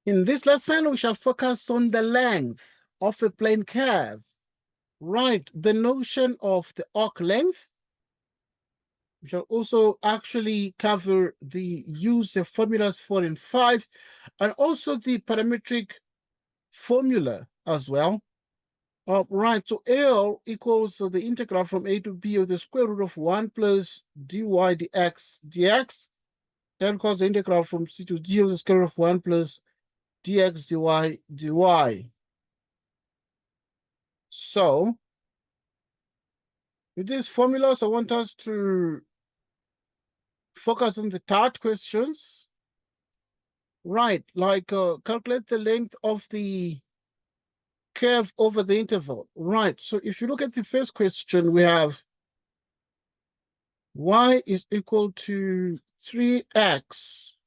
In this lesson, we shall focus on the length of a plane curve. Right, the notion of the arc length. We shall also actually cover the use of formulas 4 and 5, and also the parametric formula as well. Right, so L equals the integral from a to b of the square root of 1 plus dy dx. L equals the integral from c to d of the square root of 1 plus dx dy. So, with these formulas, I want us to focus on the third questions. Right, like calculate the length of the curve over the interval. Right, so if you look at the first question, we have y is equal to 3x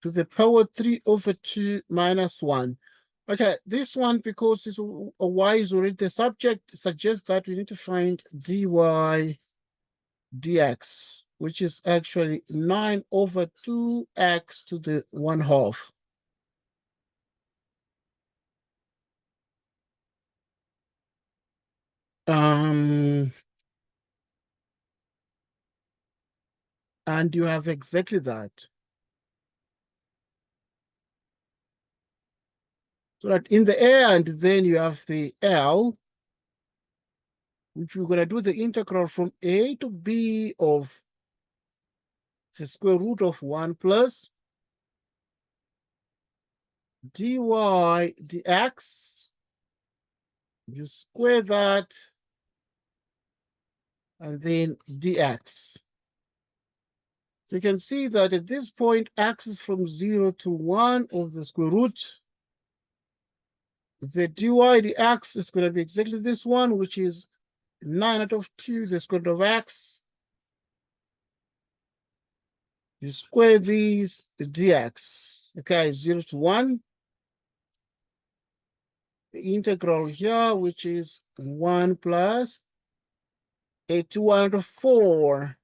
to the power 3 over 2 minus 1. Okay, this one, because this y is already the subject, suggests that we need to find dy dx, which is actually 9 over 2x to the 1/2. And you have exactly that. So that in the end, then you have the L, which we're going to do the integral from a to b of the square root of 1 plus dy dx. You square that, and then dx. So you can see that at this point, x is from 0 to 1 of the square root. The dy dx is going to be exactly this one, which is 9 out of 2, the square root of x. You square these, the dx. Okay, 0 to 1. The integral here, which is 1 plus a 2 out of 4.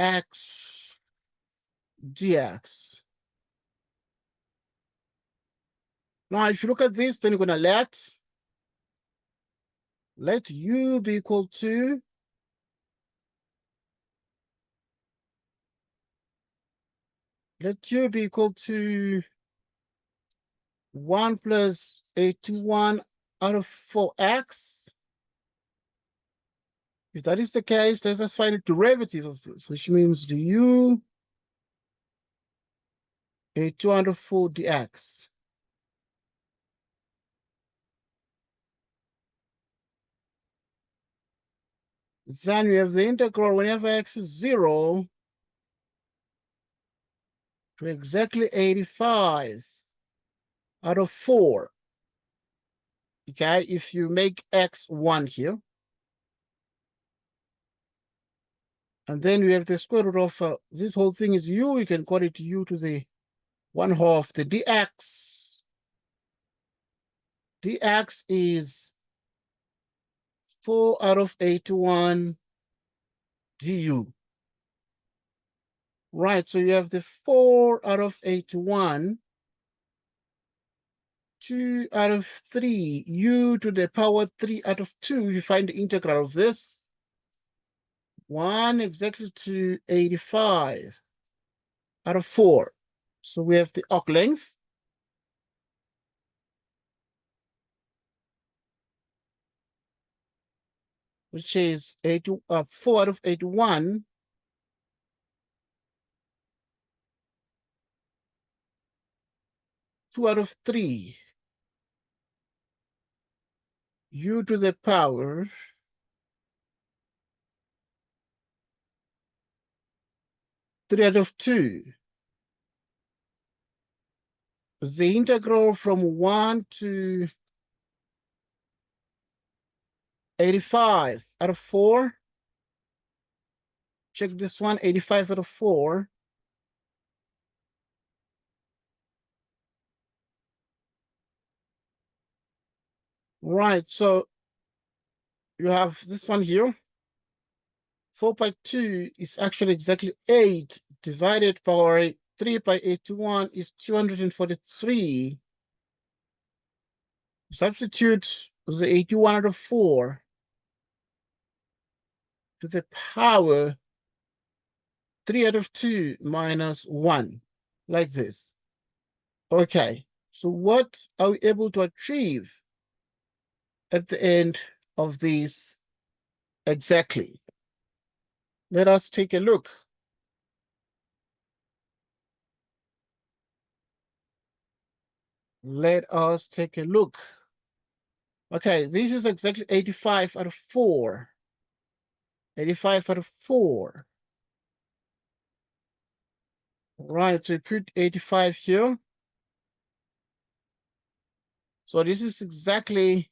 X dx. Now, if you look at this, then you're going to let u be equal to let u be equal to 1 plus a 1 out of 4x. If that is the case, let us find the derivative of this, which means du a 2 out of 4 dx. Then we have the integral whenever x is 0 to exactly 85 out of 4. Okay, if you make x 1 here. And then we have the square root of this whole thing is u. You can call it u to the 1/2. The dx. Dx is 4 out of 81 du. Right, so you have the 4 out of 81, 2 out of 3, u to the power 3 out of 2. You find the integral of this. 1 exactly to 85 out of 4. So we have the arc length. Which is 4 out of 81. Two out of 3. U to the power 3 out of 2. The integral from 1 to 85 out of 4. Check this one, 85 out of 4. Right, so you have this one here. 4 by 2 is actually exactly 8 divided by 3 by 81 is 243. Substitute the 81 out of 4 to the power 3 out of 2 minus 1, like this. Okay, so what are we able to achieve at the end of this exactly? Let us take a look. Let us take a look. Okay, this is exactly 85 out of 4. 85 out of 4. Right, so put 85 here. So this is exactly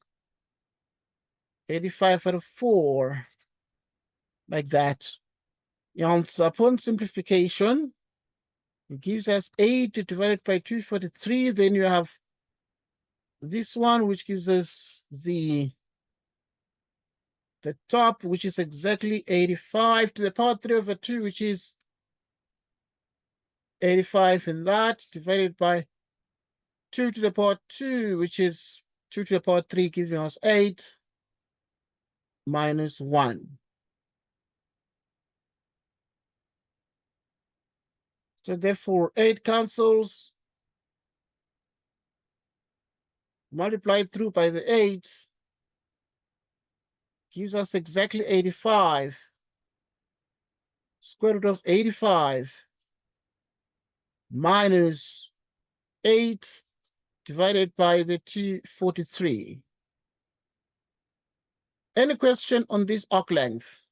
85 out of 4, like that. And so upon simplification, it gives us 8 divided by 243. Then you have this one, which gives us the top, which is exactly 85 to the power 3 over 2, which is 85 in that, divided by 2 to the power 2, which is 2 to the power 3, giving us 8 minus 1. So therefore, 8 cancels, multiplied through by the 8, gives us exactly 85. Square root of 85 minus 8 divided by the 243. Any question on this arc length?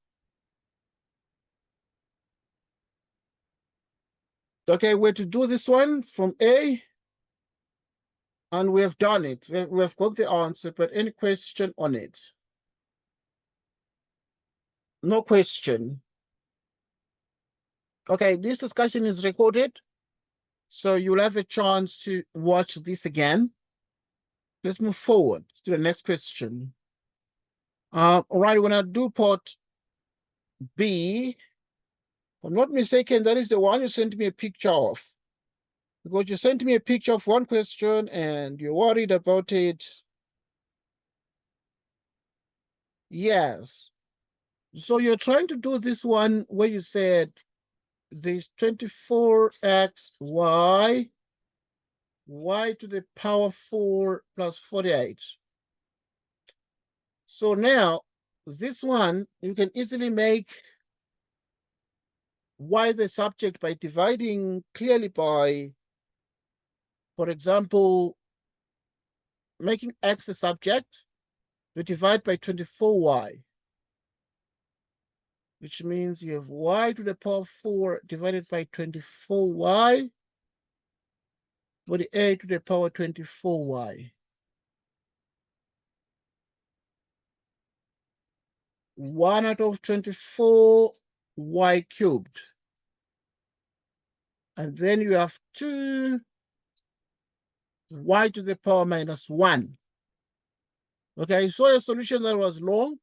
Okay, we're to do this one from A, and we have done it. We have got the answer, but any question on it? No question. Okay, this discussion is recorded, so you'll have a chance to watch this again. Let's move forward to the next question. All right, we're going to do part B. If I'm not mistaken, that is the one you sent me a picture of. Because you sent me a picture of one question and you're worried about it. Yes. So you're trying to do this one where you said this 24x y to the power 4 plus 48. So now this one, you can easily make y the subject by dividing clearly by, for example, making x the subject, you divide by 24y, which means you have y to the power 4 divided by 24y, 48 to the power 24y. 1 out of 24 y cubed. And then you have 2 y to the power minus 1. Okay, I saw a solution that was long.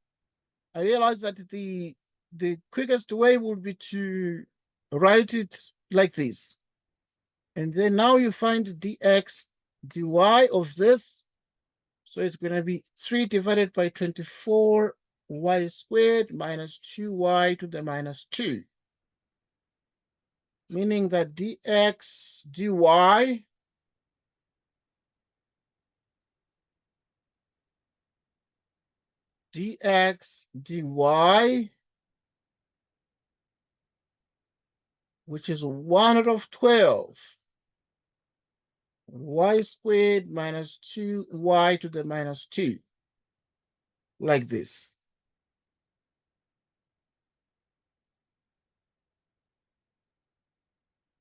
I realized that the quickest way would be to write it like this. And then now you find dx dy of this. So it's going to be 3 divided by 24 y squared minus 2y to the minus 2. Meaning that dx dy which is 1 out of 12 y squared minus 2y to the minus 2, like this.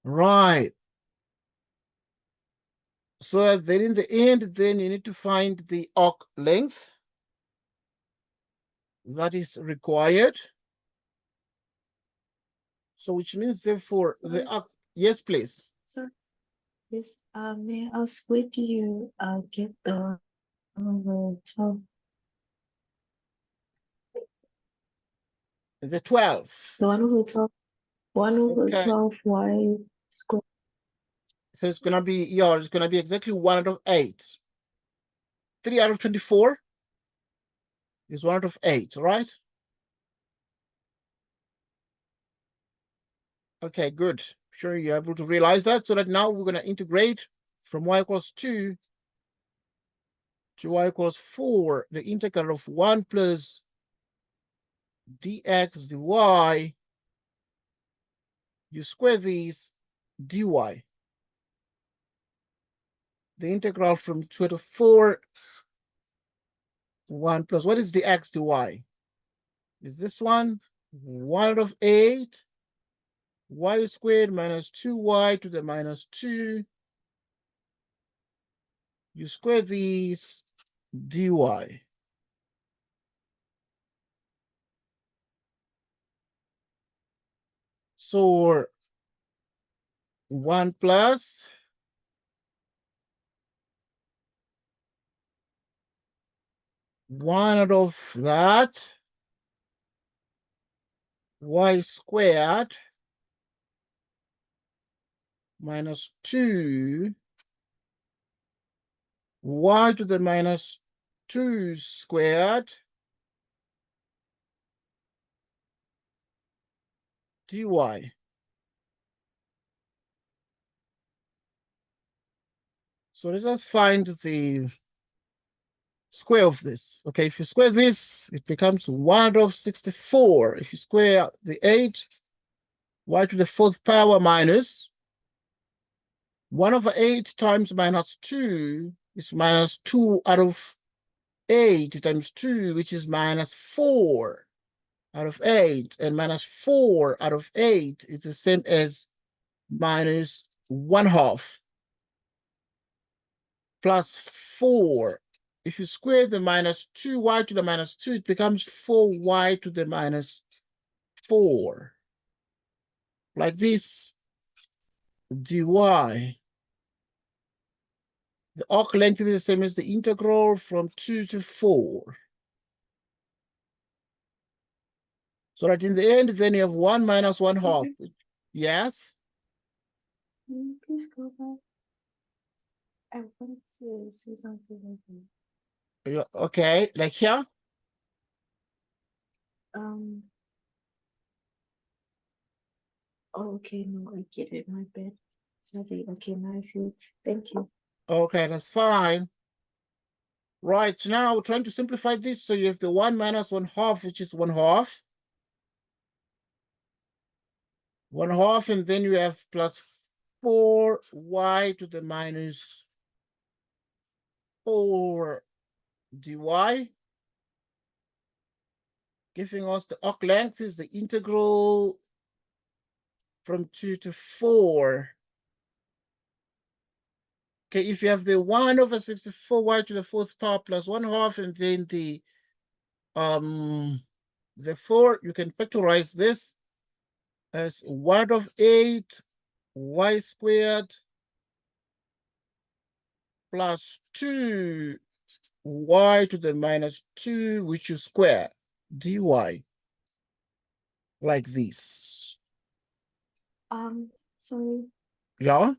Right. So then in the end, then you need to find the arc length that is required. So which means therefore the arc, yes, please. Sir, yes, may I ask where do you get the 12? The 12. The 1/12. 1/12 Okay. y squared. So it's gonna be, yeah, it's gonna be exactly 1/8. 3 out of 24 is 1/8, right? Okay, good. Sure you're able to realize that. So that now we're gonna integrate from y equals 2 to y equals 4, the integral of 1 plus dx dy. You square these dy. The integral from 2 to 4, 1 plus, what is the x dy? Is this one 1/8 y squared minus 2y to the minus 2. You square these dy. So 1 plus 1 out of that y squared minus 2 y to the minus 2 squared dy. So let us find the square of this. Okay, if you square this, it becomes 1/64. If you square the 8, y to the 4th power minus 1/8 times minus 2 is minus 2 out of 8 times 2, which is minus 4 out of 8. And minus 4 out of 8 is the same as minus 1/2 plus 4. If you square the minus 2y to the minus 2, it becomes 4y to the minus 4. Like this, dy. The arc length is the same as the integral from 2 to 4. So that in the end, then you have 1 minus 1/2. Yes? Can you please go back? I want to see something like that. Okay, like here? Oh, okay, no, I get it, my bad. Sorry, okay, now I see it. Thank you. Okay, that's fine. Right, now we're trying to simplify this. So you have the 1 minus 1/2, which is 1/2. 1/2, and then you have plus 4y to the minus 4 dy. Giving us the arc length is the integral from 2 to 4. Okay, if you have the 1/64y to the 4th power plus 1/2, and then the 4, you can factorize this as 1/8 y squared plus 2 y to the minus 2, which you square dy, like this. Sorry, Yeah?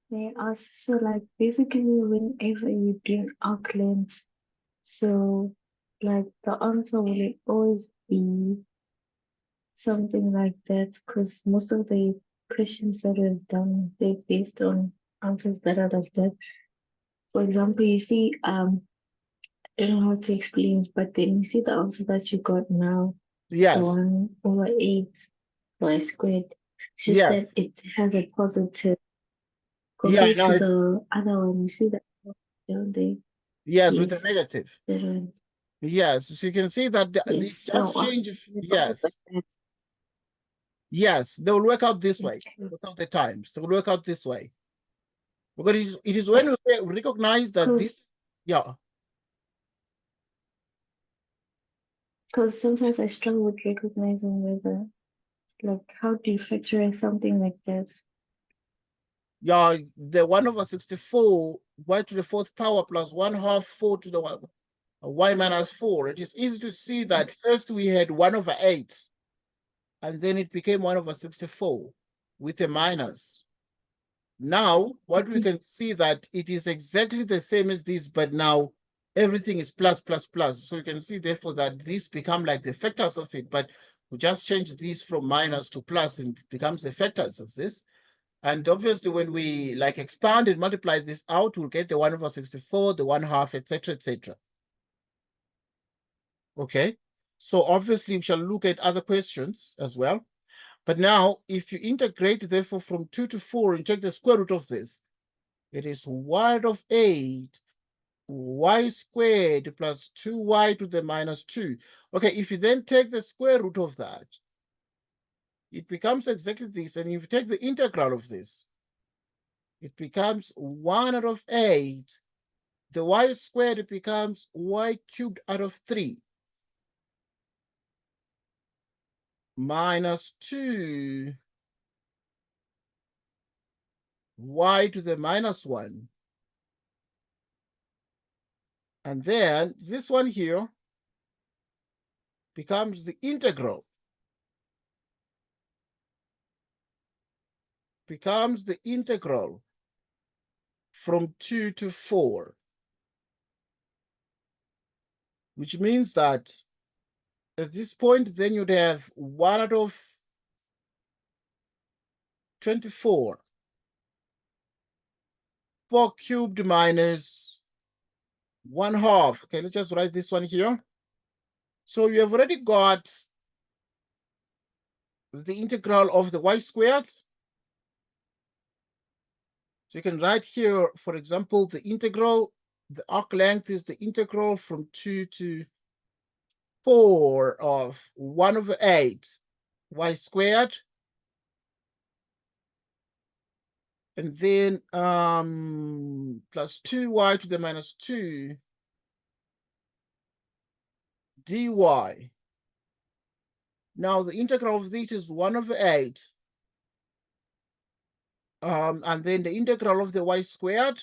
may I ask, so like basically whenever you do arc lengths, so like the answer will it always be something like that? Because most of the questions that we've done, they're based on answers that are like that. For example, you see, I don't know how to explain, but then you see the answer that you got now, the Yes. 1/8 y squared. It's just that Yes. it has a positive Yeah, compared to no, the other one. You see that down there? yes, with a Yes, negative. that one. Yes, so you can see that they Yes. So just change. it always like Yes. that. Yes, they will work out this way Okay. without the times. They will work out this way. Because it is when we recognize that this, yeah. Because sometimes I struggle with recognizing whether, like, how do you factorize something like that? Yeah, the 1/64 y to the 4th power plus 1/2 4 to the 1. y minus 4. It is easy to see that first we had 1 over 8, and then it became 1 over 64 with a minus. Now, what we can see that it is exactly the same as this, but now everything is plus, plus, plus. So you can see, therefore, that these become like the factors of it, but we just change these from minus to plus, and it becomes the factors of this. And obviously, when we like expand and multiply this out, we'll get the 1 over 64, the 1/2, etc., etc. Okay, so obviously we shall look at other questions as well. But now, if you integrate, therefore, from 2 to 4 and take the square root of this, it is 1 of 8 y squared plus 2y to the minus 2. Okay, if you then take the square root of that, it becomes exactly this. And if you take the integral of this, it becomes 1 out of 8. The y squared becomes y cubed out of 3 minus 2 y to the minus 1. And then this one here becomes the integral. Becomes the integral from 2 to 4. Which means that at this point, then you'd have 1 out of 24. 4 cubed minus 1/2. Okay, let's just write this one here. So you have already got the integral of the y squared. So you can write here, for example, the integral, the arc length is the integral from 2 to 4 of 1 over 8 y squared. And then plus 2y to the minus 2 dy. Now the integral of this is 1 over 8. And then the integral of the y squared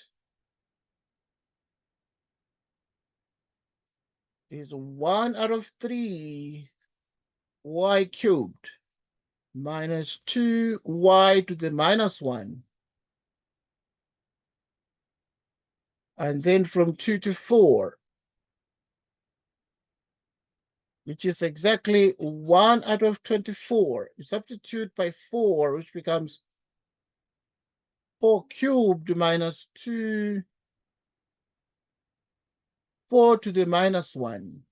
is 1 out of 3 y cubed minus 2y to the minus 1. And then from 2 to 4, which is exactly 1 out of 24. You substitute by 4, which becomes 4 cubed minus 2, 4 to the minus 1,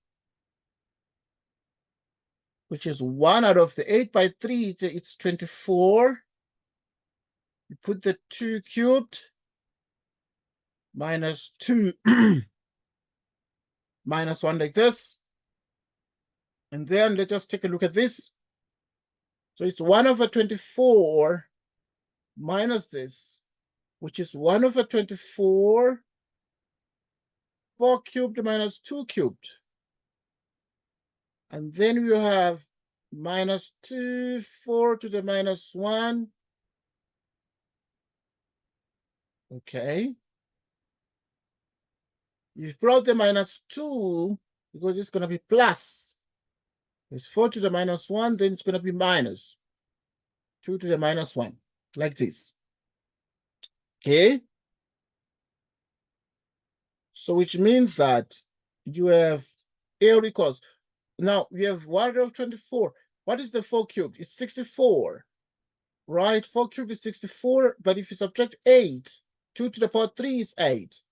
which is 1 out of the 8 by 3, it's 24. You put the 2 cubed minus 2 minus 1 like this. And then let's just take a look at this. So it's 1 over 24 minus this, which is 1 over 24, 4 cubed minus 2 cubed. And then we have minus 2, 4 to the minus 1. Okay. You've brought the minus 2 because it's going to be plus. It's 4 to the minus 1, then it's going to be minus 2 to the minus 1, like this. Okay? So which means that you have A equals. Now we have 1 out of 24. What is the 4 cubed? It's 64, right? 4 cubed is 64, but if you subtract 8, 2 to the power 3 is 8.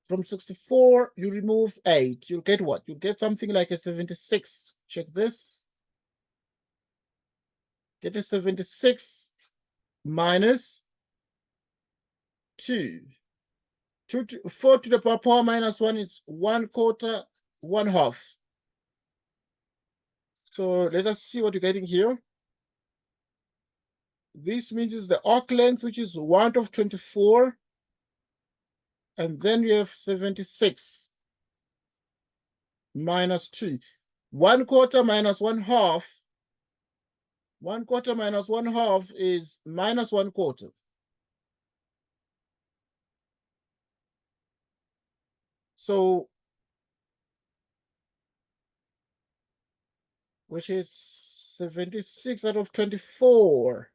From 64, you remove 8. You'll get what? You'll get something like a 76. Check this. Get a 76 minus 2. 4 to the power minus 1 is 1/4, 1/2. So let us see what you're getting here. This means is the arc length, which is 1 out of 24. And then you have 76 minus 2. 1/4 minus 1/2. 1/4 minus 1/2 is minus 1/4. So which is 76 out of 24,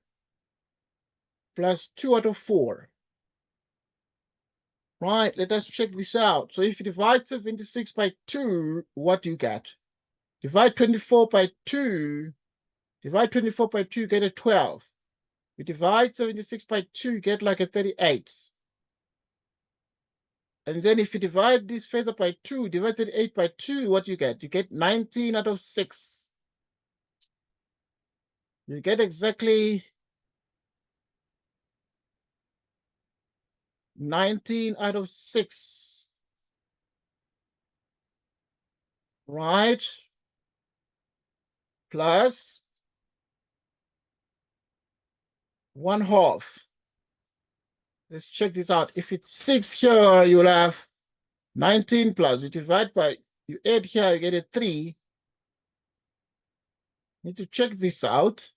plus 2 out of 4. Right, let us check this out. So if you divide 76 by 2, what do you get? Divide 24 by 2, divide 24 by 2, you get a 12. You divide 76 by 2, you get like a 38. And then if you divide this further by 2, divide 38 by 2, what do you get? You get 19 out of 6. You get exactly 19 out of 6. Right? Plus 1/2. Let's check this out. If it's 6 here, you'll have 19 plus. You divide by, you add here, you get a 3. Need to check this out.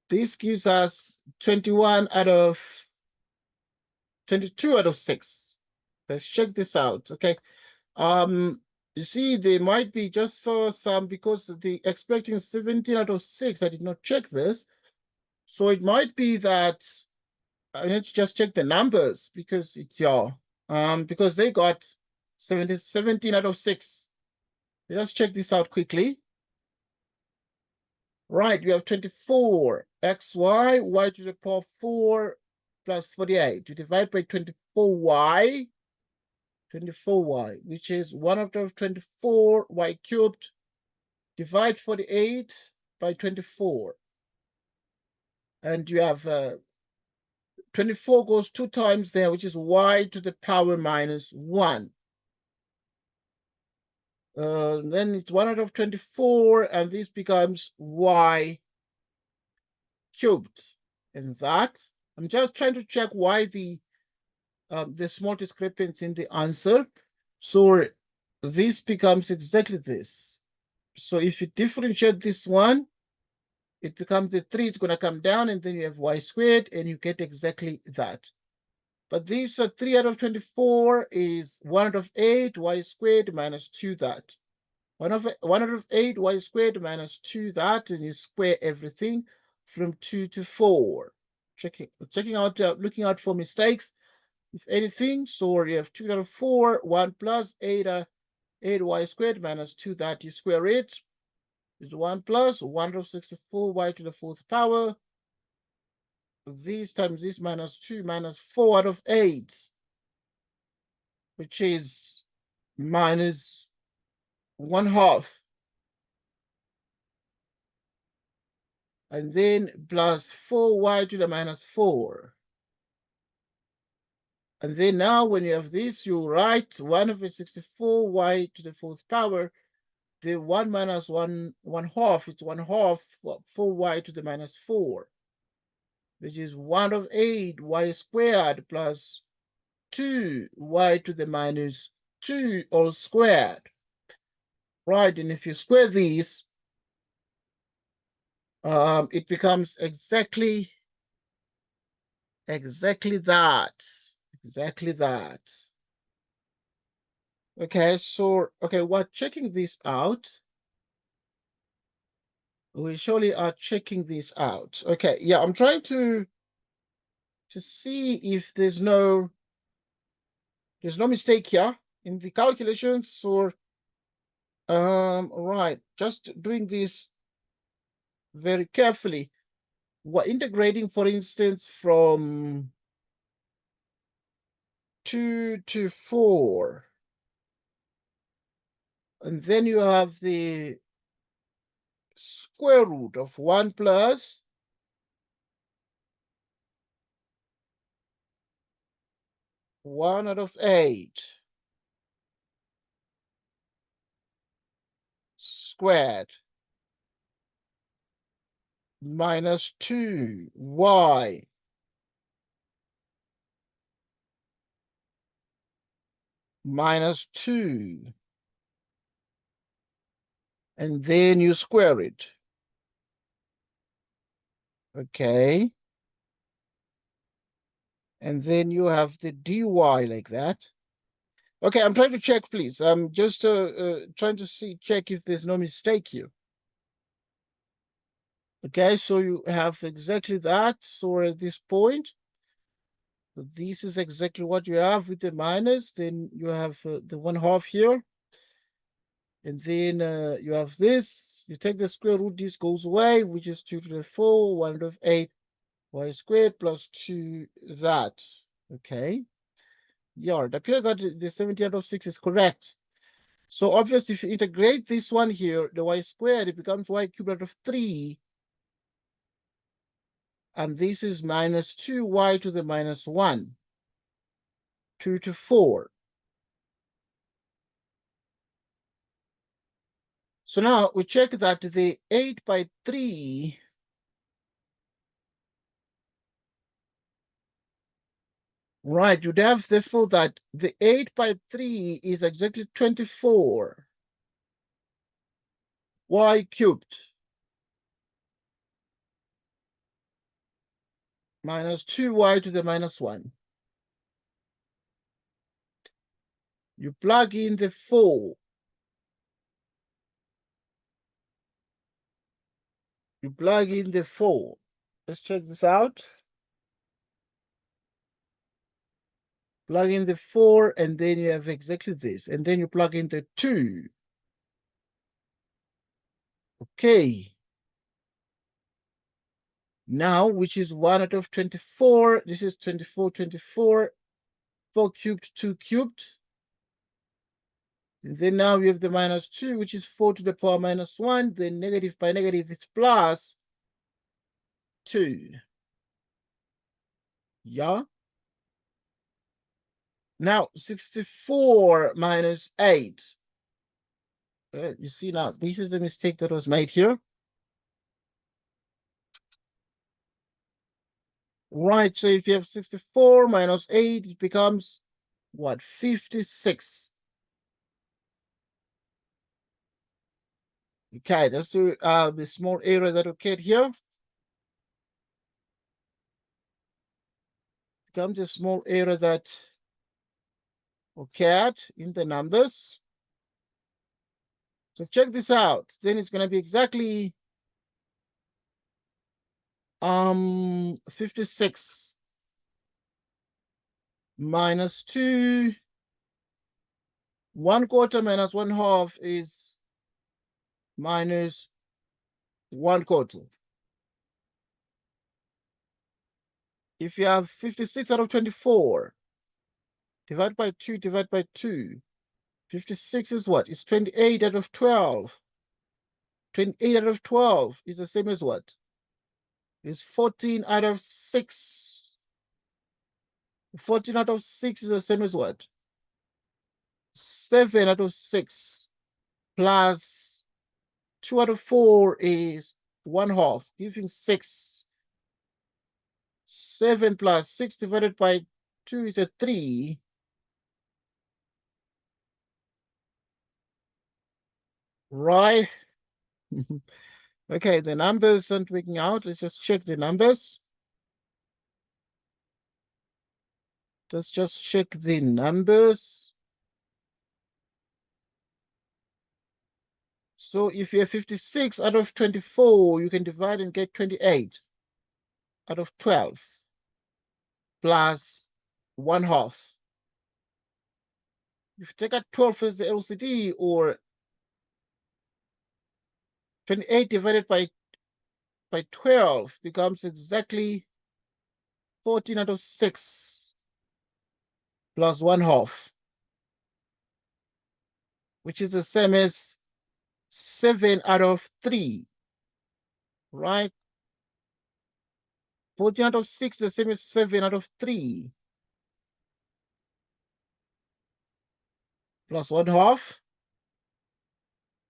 This gives us 22 out of 6. Let's check this out. Okay. You see, there might be just some, because the expecting 17 out of 6. I did not check this. So it might be that I need to just check the numbers because it's because they got 17 out of 6. Let's check this out quickly. Right, we have 24 xy, y to the power 4 plus 48. We divide by 24y, which is 1 out of 24 y cubed. Divide 48 by 24. And you have 24 goes 2 times there, which is y to the power minus 1. Then it's 1 out of 24, and this becomes y cubed. And that, I'm just trying to check why the small discrepancy in the answer. So this becomes exactly this. So if you differentiate this one, it becomes the 3, it's going to come down, and then you have y squared, and you get exactly that. But this 3 out of 24 is 1 out of 8 y squared minus 2 that. 1 out of 8 y squared minus 2 that, and you square everything from 2 to 4. Checking out, looking out for mistakes, if anything. So you have 2 out of 4, 1 plus 8 y squared minus 2 that, you square it. It's 1 plus 1 out of 64 y to the 4th power. This times this minus 2 minus 4 out of 8, which is minus 1/2. And then plus 4y to the minus 4. And then now when you have this, you write 1 over 64 y to the 4th power. The 1 minus 1/2, it's 1/2 4y to the minus 4, which is 1 of 8 y squared plus 2 y to the minus 2 all squared. Right, and if you square these, it becomes exactly that. Exactly that. Okay, so, okay, we're checking this out. We surely are checking this out. Okay, yeah, I'm trying to see if there's no mistake here in the calculations, or right, just doing this very carefully. We're integrating, for instance, from 2 to 4. And then you have the square root of 1 plus 1 out of 8 squared minus 2y minus 2. And then you square it. Okay. And then you have the dy like that. Okay, I'm trying to check, please. I'm just trying to check if there's no mistake here. Okay, so you have exactly that. So at this point, so this is exactly what you have with the minus. Then you have the 1/2 here. And then you have this. You take the square root, this goes away, which is 2 to the 4, 1/8 y squared plus 2 that. Okay. Yeah, it appears that the 70/6 is correct. So obviously, if you integrate this one here, the y squared, it becomes y cubed out of 3. And this is minus 2y to the minus 1. 2 to 4. So now we check that the 8/3 right, you'd have therefore that the 8/3 is exactly 24 y cubed minus 2y to the minus 1. You plug in the 4. You plug in the 4. Let's check this out. Plug in the 4, and then you have exactly this. And then you plug in the 2. Okay. Now, which is 1 out of 24. This is 24, 24. 4 cubed, 2 cubed. And then now we have the minus 2, which is 4 to the power minus 1. Then negative by negative is plus 2. Yeah. Now, 64 minus 8. You see now, this is a mistake that was made here. Right, so if you have 64 minus 8, it becomes what? 56. Okay, that's the small error that occurred here. Becomes a small error that occurred in the numbers. So check this out. Then it's going to be exactly 56 minus 2. 1/4 minus 1/2 is minus 1/4. If you have 56 out of 24, divide by 2, divide by 2. 56 is what? It's 28 out of 12. 28 out of 12 is the same as what? It's 14 out of 6. 14 out of 6 is the same as what? 7 out of 6 plus 2 out of 4 is 1/2, giving 6. 7 plus 6 divided by 2 is a 3. Right? Okay, the numbers aren't working out. Let's just check the numbers. Let's just check the numbers. So if you have 56 out of 24, you can divide and get 28 out of 12 plus 1/2. If you take out 12 as the LCD, or 28 divided by 12 becomes exactly 14 out of 6 plus 1/2, which is the same as 7 out of 3, right? 14 out of 6 is the same as 7 out of 3 plus 1/2.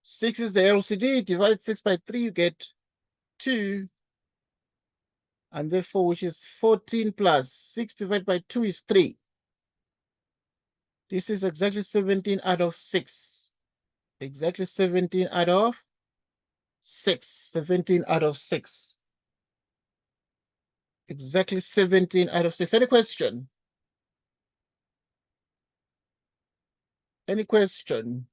6 is the LCD. Divide 6 by 3, you get 2. And therefore, which is 14 plus 6 divided by 2 is 3. This is exactly 17 out of 6. Exactly 17 out of 6. 17 out of 6. Exactly 17 out of 6. Any question? Any question?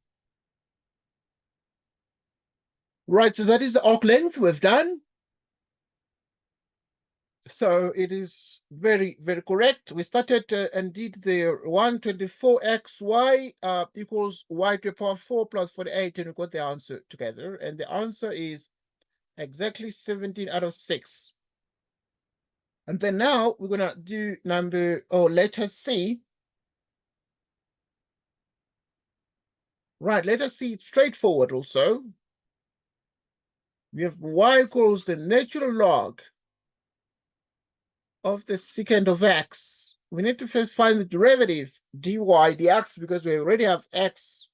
Right, so that is the arc length we've done. So it is very, very correct. We started and did the 124xy equals y to the power 4 plus 48, and we got the answer together. And the answer is exactly 17 out of 6. And then now we're going to do letter C. Right, letter C, straightforward also. We have y equals the natural log of the secant of x. We need to first find the derivative dy dx because we already have x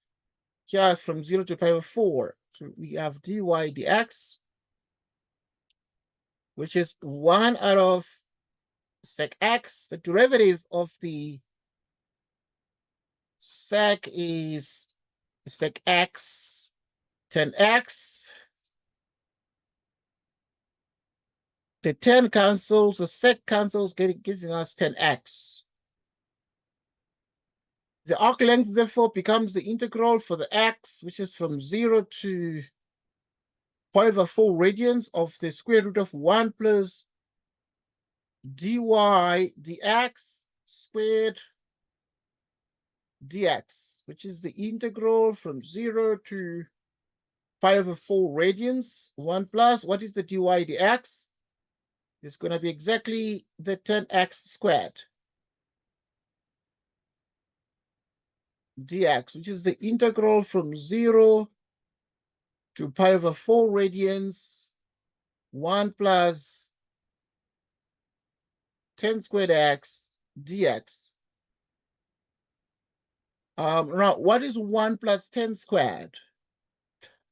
here from 0 to pi over 4. So we have dy dx, which is 1 out of sec x. The derivative of the sec is sec x 10x. The 10 cancels, the sec cancels, giving us 10x. The arc length, therefore, becomes the integral for the x, which is from 0 to pi over 4 radians of the square root of 1 plus dy dx squared dx, which is the integral from 0 to pi over 4 radians. 1 plus, what is the dy dx? It's going to be exactly the 10x squared dx, which is the integral from 0 to pi over 4 radians, 1 plus 10 squared x dx. Now, what is 1 plus 10 squared?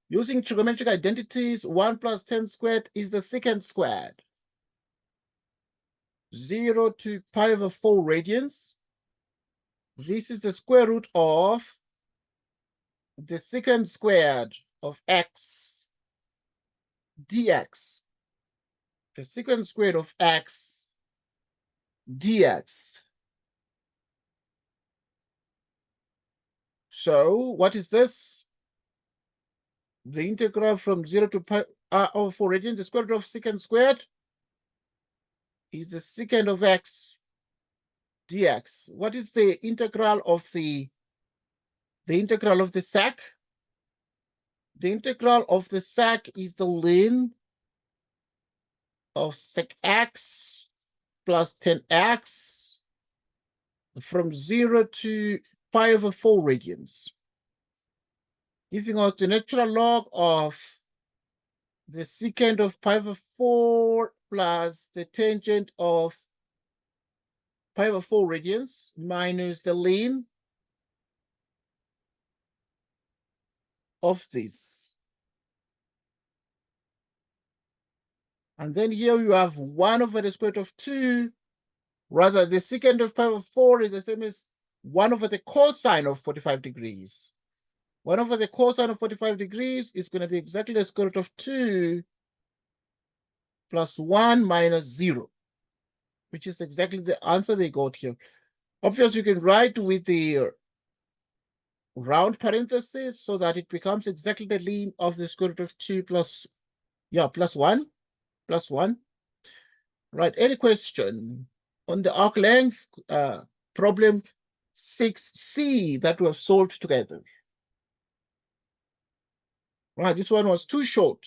Using trigonometric identities, 1 plus 10 squared is the secant squared. 0 to pi over 4 radians. This is the square root of the secant squared of x dx. The secant squared of x dx. So what is this? The integral from 0 to pi over 4 radians, the square root of secant squared is the secant of x dx. What is the integral of the integral of the sec? The integral of the sec is the ln of sec x plus 10x from 0 to pi over 4 radians, giving us the natural log of the secant of pi over 4 plus the tangent of pi over 4 radians minus the ln of this. And then here you have 1 over the square root of 2. Rather, the secant of pi over 4 is the same as 1 over the cosine of 45 degrees. 1 over the cosine of 45 degrees is going to be exactly the square root of 2 plus 1 minus 0, which is exactly the answer they got here. Obviously, you can write with the round parenthesis so that it becomes exactly the ln of the square root of 2 plus 1. Right, any question on the arc length problem 6C that we have solved together? Right, this one was too short.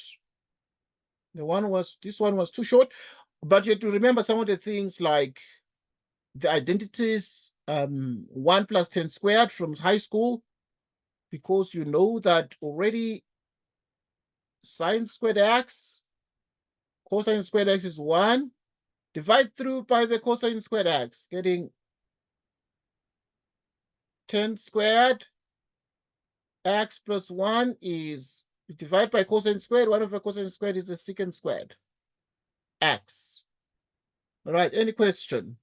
This one was too short, but you have to remember some of the things like the identities, 1 plus 10 squared from high school, because you know that already sine squared x, cosine squared x is 1. Divide through by the cosine squared x, getting 10 squared x plus 1 is, divide by cosine squared, 1 over cosine squared is the secant squared x. All right, any question?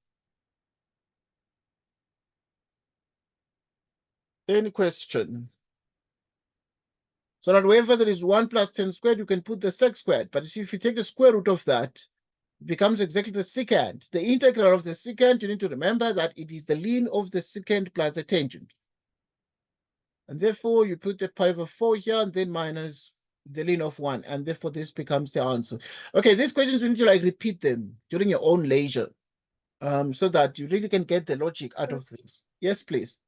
Any question? So that wherever there is 1 plus 10 squared, you can put the sec squared. But if you take the square root of that, it becomes exactly the secant. The integral of the secant, you need to remember that it is the ln of the secant plus the tangent. And therefore, you put the pi over 4 here and then minus the ln of 1, and therefore this becomes the answer. Okay, these questions you need to like repeat them during your own leisure, so that you really can get the logic out of this. Yes, please.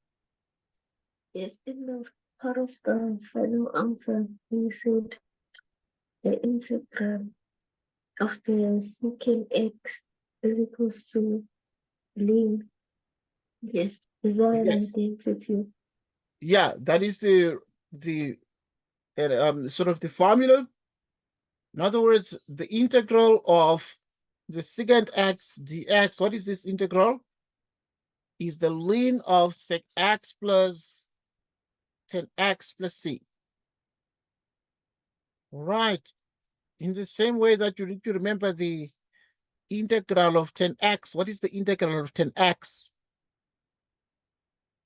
Yes, in the part of the final answer, we said the integral of the secant x is equals to ln. Yes, is that an Yes. identity? Yeah, that is the sort of the formula. In other words, the integral of the secant x dx, what is this integral? Is the ln of sec x plus 10x plus c. Right. In the same way that you need to remember the integral of 10x. What is the integral of 10x?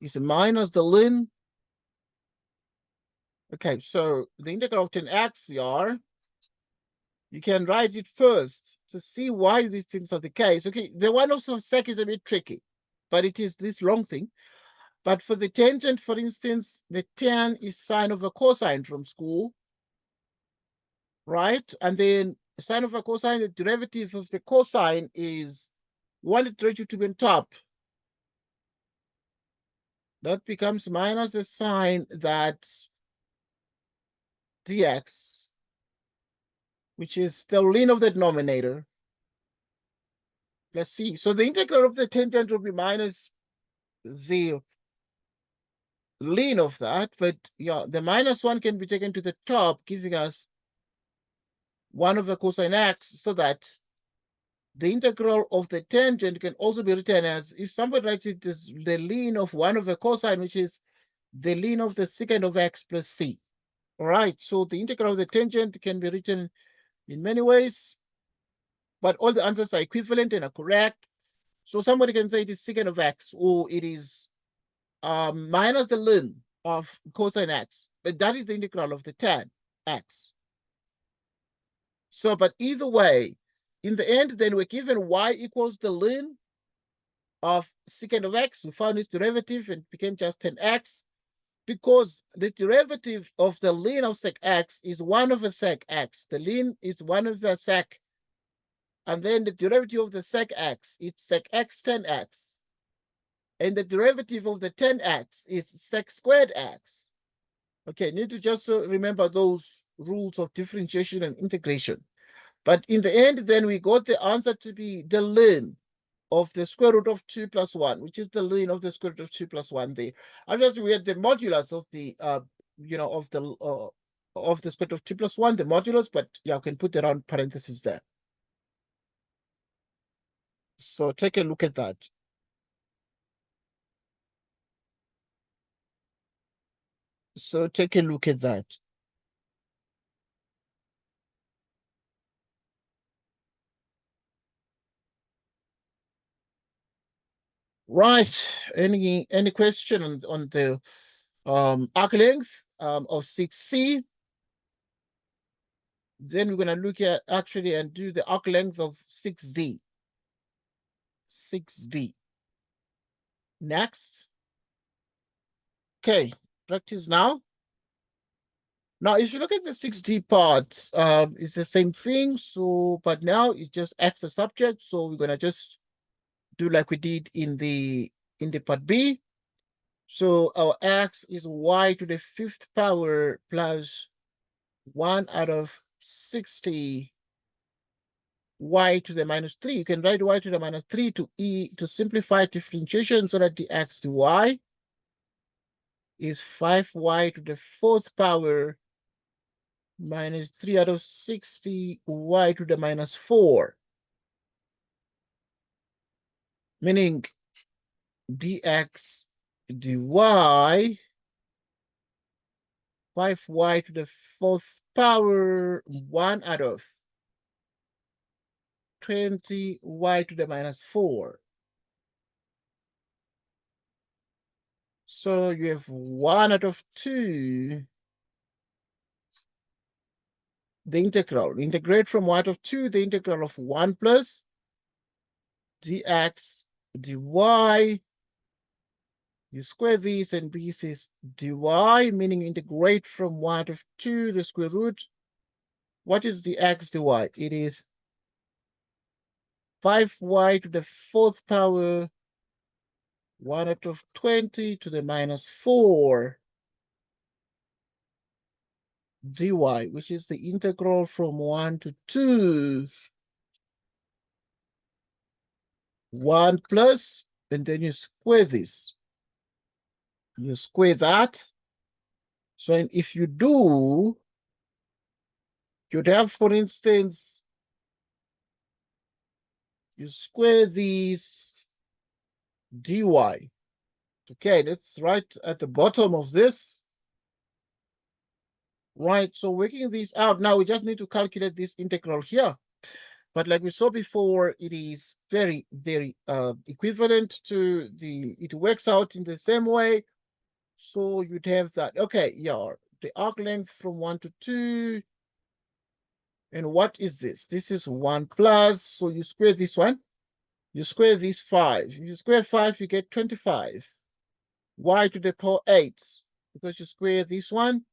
Is minus the ln. Okay, so the integral of 10x are, you can write it first to see why these things are the case. Okay, the one of some sec is a bit tricky, but it is this long thing. But for the tangent, for instance, the tan is sine over cosine from school, right? And then sine over cosine, the derivative of the cosine is 1 raised to be on top. That becomes minus the sine that dx, which is the ln of the denominator, plus c. So the integral of the tangent will be minus the ln of that, but yeah, the minus 1 can be taken to the top, giving us 1 over cosine x, so that the integral of the tangent can also be written as, if somebody writes it as the ln of 1 over cosine, which is the ln of the secant of x plus c. All right, so the integral of the tangent can be written in many ways, but all the answers are equivalent and are correct. So somebody can say it is secant of x, or it is minus the ln of cosine x, but that is the integral of the tan x. So, but either way, in the end, then we're given y equals the ln of secant of x. We found its derivative and it became just 10x, because the derivative of the ln of sec x is 1 over sec x. The ln is 1 over sec. And then the derivative of the sec x, it's sec x 10x. And the derivative of the 10x is sec squared x. Okay, need to just remember those rules of differentiation and integration. But in the end, then we got the answer to be the ln of the square root of 2 plus 1, which is the ln of the square root of 2 plus 1 there. Obviously, we had the modulus of the, of the square root of 2 plus 1, the modulus, but yeah, I can put it on parentheses there. So take a look at that. So take a look at that. Right. Any question on the arc length of 6C? Then we're going to look at actually and do the arc length of 6D. 6D. Next. Okay, practice now. Now, if you look at the 6D part, it's the same thing. So, but now it's just X the subject. So we're gonna just do like we did in the part B. So our X is Y to the 5th power plus 1 out of 60 Y to the minus 3. You can write Y to the minus 3 to E to simplify differentiation, so that the X to Y is 5Y to the 4th power minus 3 out of 60 y to the minus 4, meaning dx dy 5y to the 4th power 1 out of 20 y to the minus 4. So you have 1 out of 2. The integral. Integrate from 1 out of 2, the integral of 1 plus dx dy. You square this, and this is dy, meaning integrate from 1 out of 2 the square root What is the x dy? It is 5y to the 4th power 1 out of 20 to the minus 4 dy, which is the integral from 1 to 2. 1 plus, and then you square this. You square that. So if you do, you'd have, for instance, you square these dy. Okay, that's right at the bottom of this. Right, so working this out, now we just need to calculate this integral here. But like we saw before, it is very, very equivalent to it works out in the same way. So you'd have that, okay, yeah, the arc length from 1 to 2. And what is this? This is 1 plus, so you square this one. You square this 5. If you square 5, you get 25. Y to the power 8, because you square this one,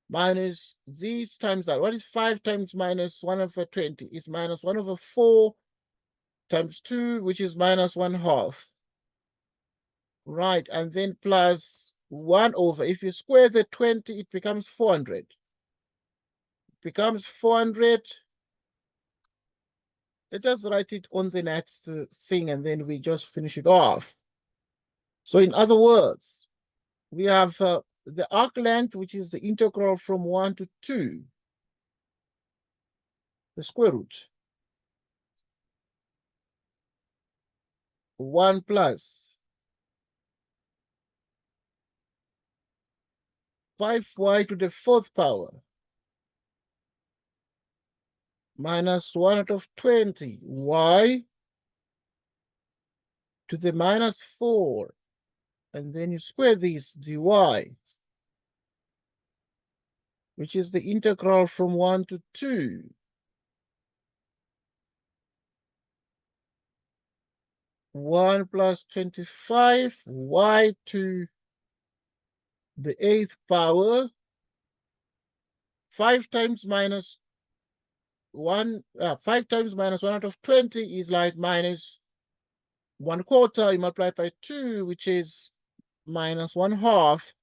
minus this times that. What is 5 times minus 1 over 20? It's minus 1 over 4 times 2, which is minus 1/2. Right, and then plus 1 over. If you square the 20, it becomes 400. It becomes 400. Let us write it on the next thing, and then we just finish it off. So in other words, we have the arc length, which is the integral from 1 to 2, the square root. 1 plus 5y to the 4th power minus 1 out of 20, y to the minus 4, and then you square this dy, which is the integral from 1 to 2. 1 plus 25, y to the 8th power, 5 times minus 1, 5 times minus 1 out of 20 is like minus 1/4. You multiply by 2, which is minus 1/2.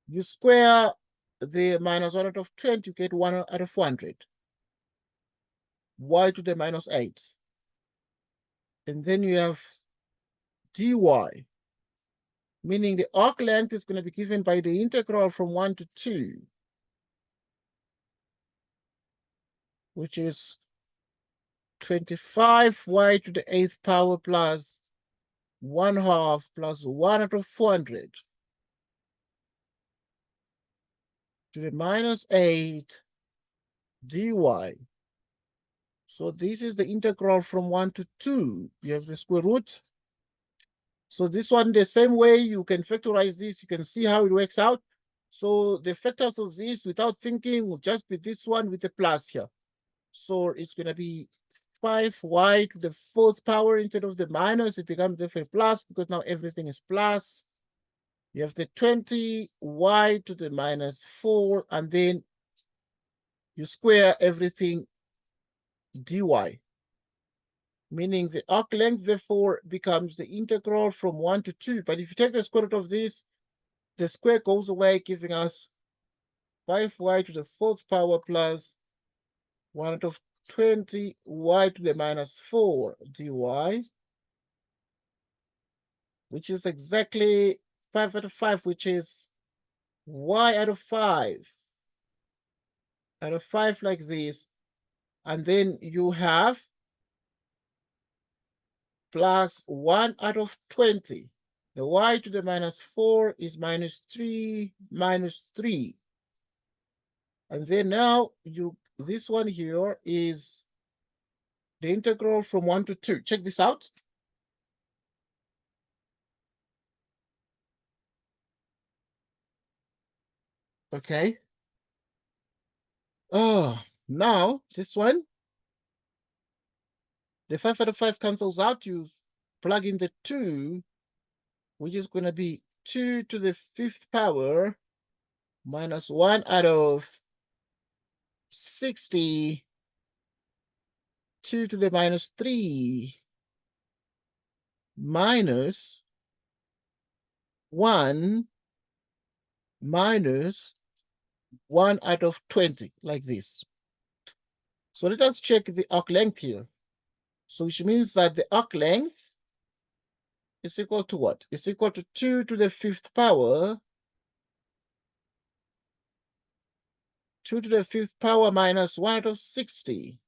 You square the minus 1 out of 20, you get 1 out of 400. Y to the minus 8. And then you have dy, meaning the arc length is going to be given by the integral from 1 to 2, which is 25y to the 8th power plus 1/2 plus 1 out of 400 to the minus 8 dy. So this is the integral from 1 to 2. You have the square root. So this one, the same way you can factorize this, you can see how it works out. So the factors of this without thinking will just be this one with the plus here. So it's going to be 5y to the 4th power instead of the minus. It becomes therefore plus because now everything is plus. You have the 20y to the minus 4, and then you square everything dy, meaning the arc length therefore becomes the integral from 1 to 2. But if you take the square root of this, the square goes away, giving us 5y to the 4th power plus 1 out of 20y to the minus 4 dy, which is exactly 5 out of 5, which is y out of 5. Out of 5 like this. And then you have plus 1 out of 20. The y to the minus 4 is minus 3, minus 3. And then now this one here is the integral from 1 to 2. Check this out. Okay. Oh, now this one, the 5 out of 5 cancels out. You plug in the 2, which is going to be 2 to the 5th power minus 1 out of 60, 2 to the minus 3, minus 1, minus 1 out of 20, like this. So let us check the arc length here. So which means that the arc length is equal to what? It's equal to 2 to the 5th power, 2 to the 5th power minus 1 out of 60.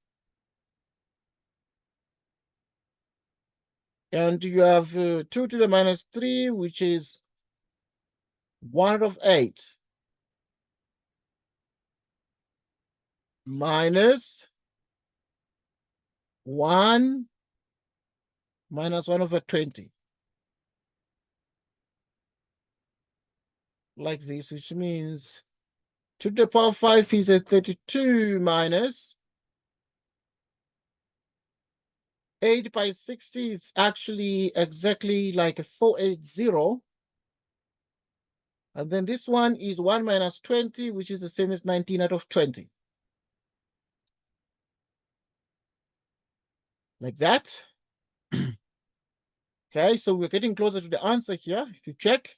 And you have 2 to the minus 3, which is 1 out of 8. Minus 1 minus 1 over 20. Like this, which means 2 to the power 5 is a 32 minus 8 by 60 is actually exactly like a 480. And then this one is 1 minus 20, which is the same as 19 out of 20. Like that. Okay, so we're getting closer to the answer here, if you check.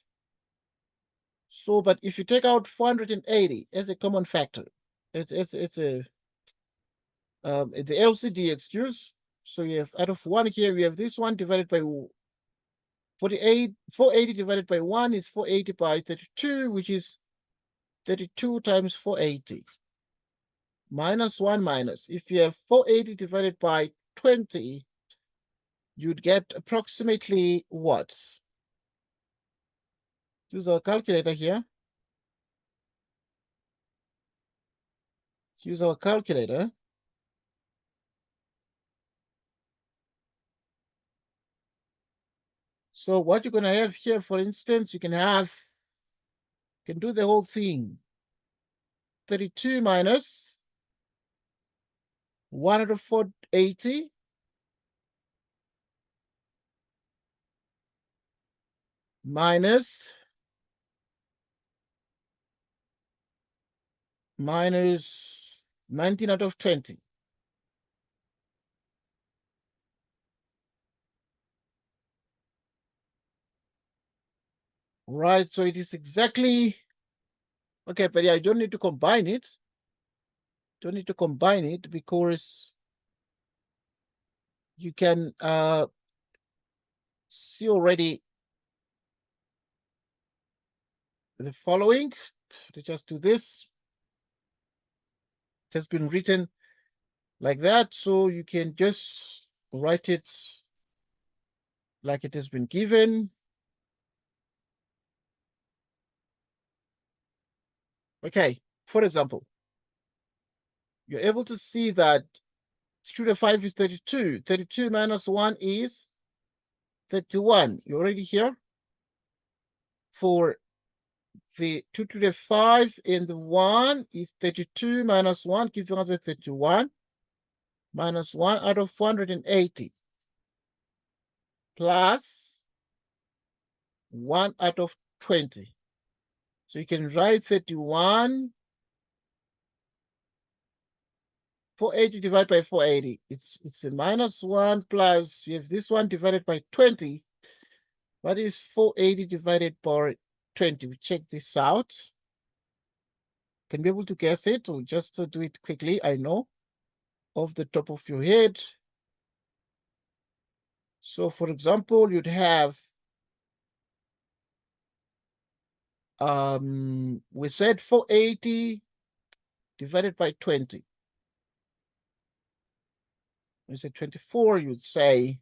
So, but if you take out 480 as a common factor, it's a the LCD excuse. So you have out of 1 here, we have this one divided by 48. 480 divided by 1 is 480 by 32, which is 32 times 480. Minus 1 minus. If you have 480 divided by 20, you'd get approximately what? Use our calculator here. Use our calculator. So what you're going to have here, for instance, you can do the whole thing. 32 minus 1 out of 480 minus 19 out of 20. Right, so it is exactly, okay, but yeah, I don't need to combine it. Don't need to combine it because you can see already the following. Let's just do this. It has been written like that, so you can just write it like it has been given. Okay, for example, you're able to see that 2 to the 5 is 32. 32 minus 1 is 31. You're already here. For the 2 to the 5 and the 1 is 32 minus 1, giving us a 31. Minus 1 out of 480. Plus 1 out of 20. So you can write 31. 480 divided by 480. It's a minus 1 plus, you have this one divided by 20. What is 480 divided by 20? We check this out. Can be able to guess it or just to do it quickly, I know, off the top of your head. So for example, you'd have, we said 480 divided by 20. You say 24, you'd say,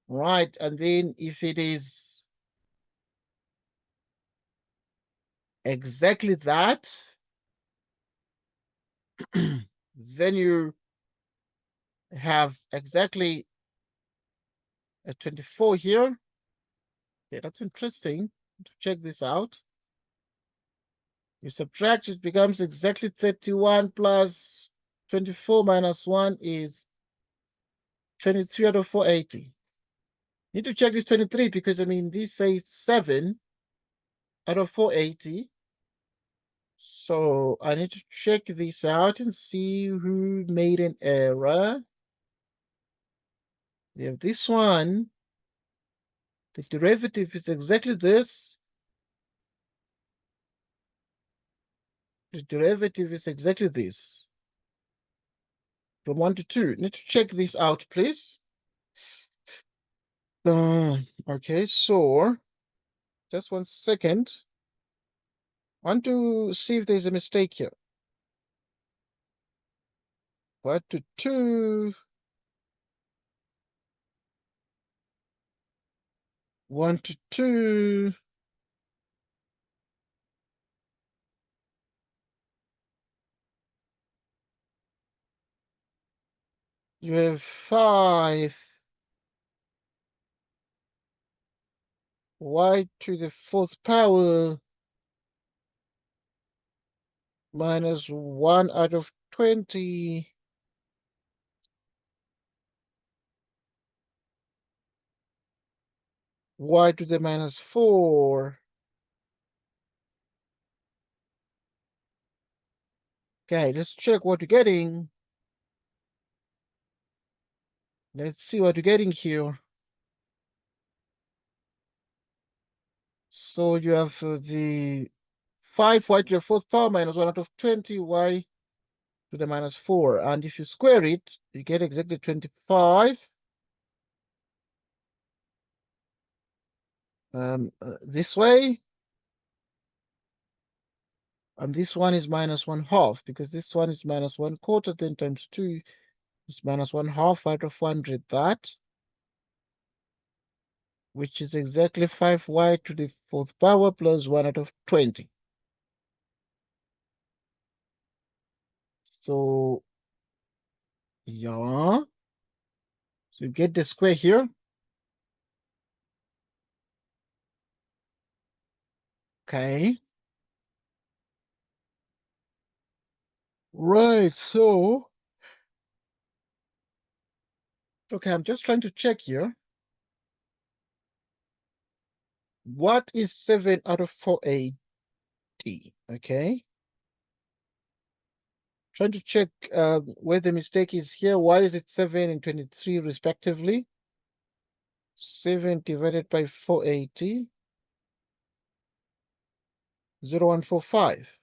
right, and then if it is exactly that, then you have exactly a 24 here. Okay, that's interesting to check this out. You subtract, it becomes exactly 31 plus 24 minus 1 is 23 out of 480. Need to check this 23 because, I mean, this says 7 out of 480. So I need to check this out and see who made an error. We have this one. The derivative is exactly this. The derivative is exactly this. From 1 to 2. Need to check this out, please. Okay, so just 1 second. I want to see if there's a mistake here. 1 to 2. 1 to 2. You have 5. Y to the 4th power minus 1 out of 20. Y to the minus 4. Okay, let's check what you're getting. Let's see what you're getting here. So you have the 5y to the 4th power minus 1 out of 20, y to the minus 4. And if you square it, you get exactly 25. This way. And this one is minus 1/2, because this one is minus 1/4, then times 2 is minus 1/2 out of 100, that, which is exactly 5y to the 4th power plus 1 out of 20. So, yeah. So you get the square here. Okay. Right, so. Okay, I'm just trying to check here. What is 7 out of 480? Okay. Trying to check where the mistake is here. Why is it 7 and 23 respectively? 7 divided by 480. 0145.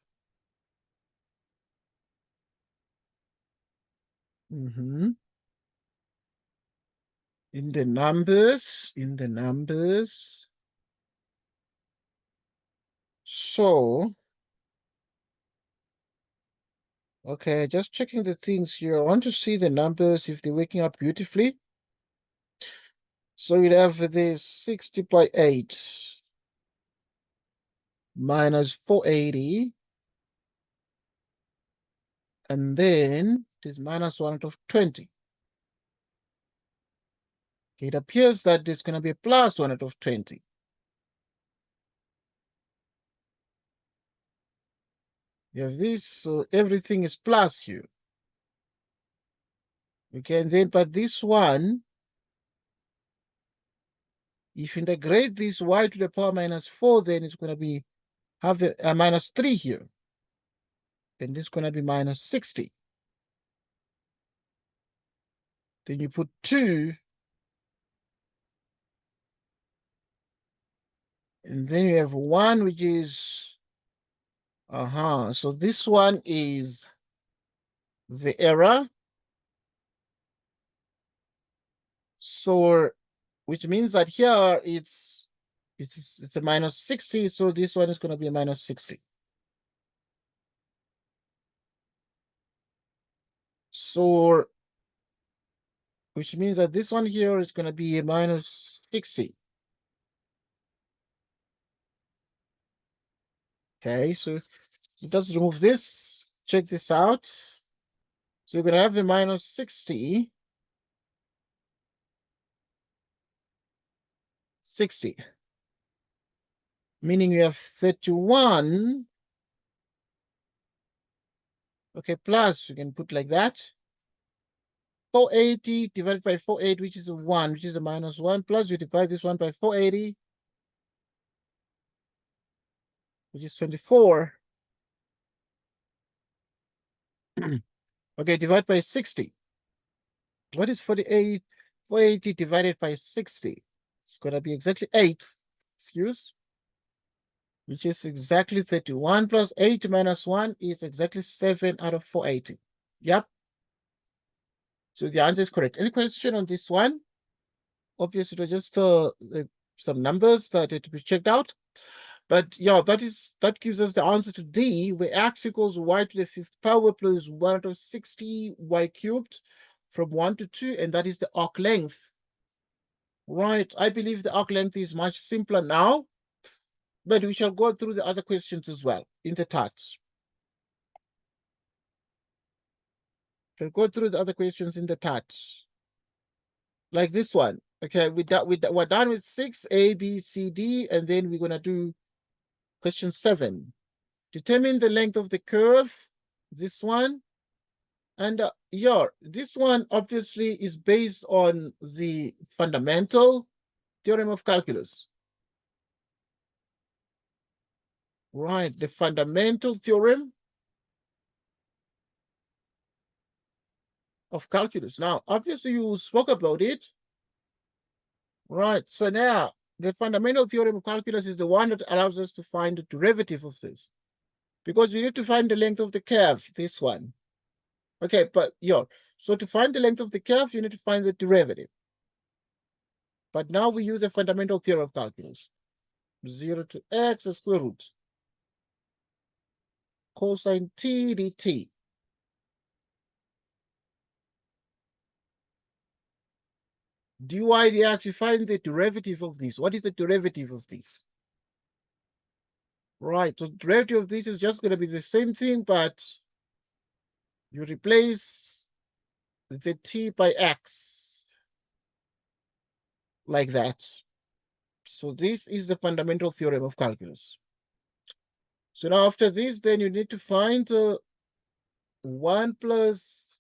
In the numbers. So, okay, just checking the things here. I want to see the numbers if they're working out beautifully. So you'd have this 60 by 8 minus 480. And then it is minus 1 out of 20. It appears that it's going to be a plus 1 out of 20. You have this, so everything is plus here. Okay, and then, but this one, if you integrate this y to the power minus 4, then it's going to be have a minus 3 here. Then this is going to be minus 60. Then you put 2. And then you have 1, which is, so this one is the error. So, which means that here it's a minus 60. So this one is going to be a minus 60. So, which means that this one here is going to be a minus 60. Okay, so let's remove this. Check this out. So you're going to have a minus 60. 60. Meaning you have 31. Okay, plus, you can put like that. 480 divided by 480, which is a 1, which is a minus 1, plus you divide this one by 480, which is 24. Okay, divide by 60. What is 48? 480 divided by 60. It's going to be exactly 8. Excuse. Which is exactly 31 plus 8 minus 1 is exactly 7 out of 480. Yep. So the answer is correct. Any question on this one? Obviously, it was just some numbers that had to be checked out. But yeah, that gives us the answer to D, where x equals y to the 5th power plus 1 out of 60 y cubed from 1 to 2, and that is the arc length. Right, I believe the arc length is much simpler now, but we shall go through the other questions as well in the touch. We'll go through the other questions in the touch. Like this one. Okay, we're done with 6, A, B, C, D, and then we're going to do question 7. Determine the length of the curve, this one. And yeah, this one obviously is based on the fundamental theorem of calculus. Right, the fundamental theorem of calculus. Now, obviously you spoke about it. Right, so now the fundamental theorem of calculus is the one that allows us to find the derivative of this. Because you need to find the length of the curve, this one. Okay, but yeah, so to find the length of the curve, you need to find the derivative. But now we use the fundamental theorem of calculus. 0 to x, the square root. Cosine t dt. Dy dx, you find the derivative of this. What is the derivative of this? Right, so the derivative of this is just going to be the same thing, but you replace the t by x. Like that. So this is the fundamental theorem of calculus. So now after this, then you need to find 1 plus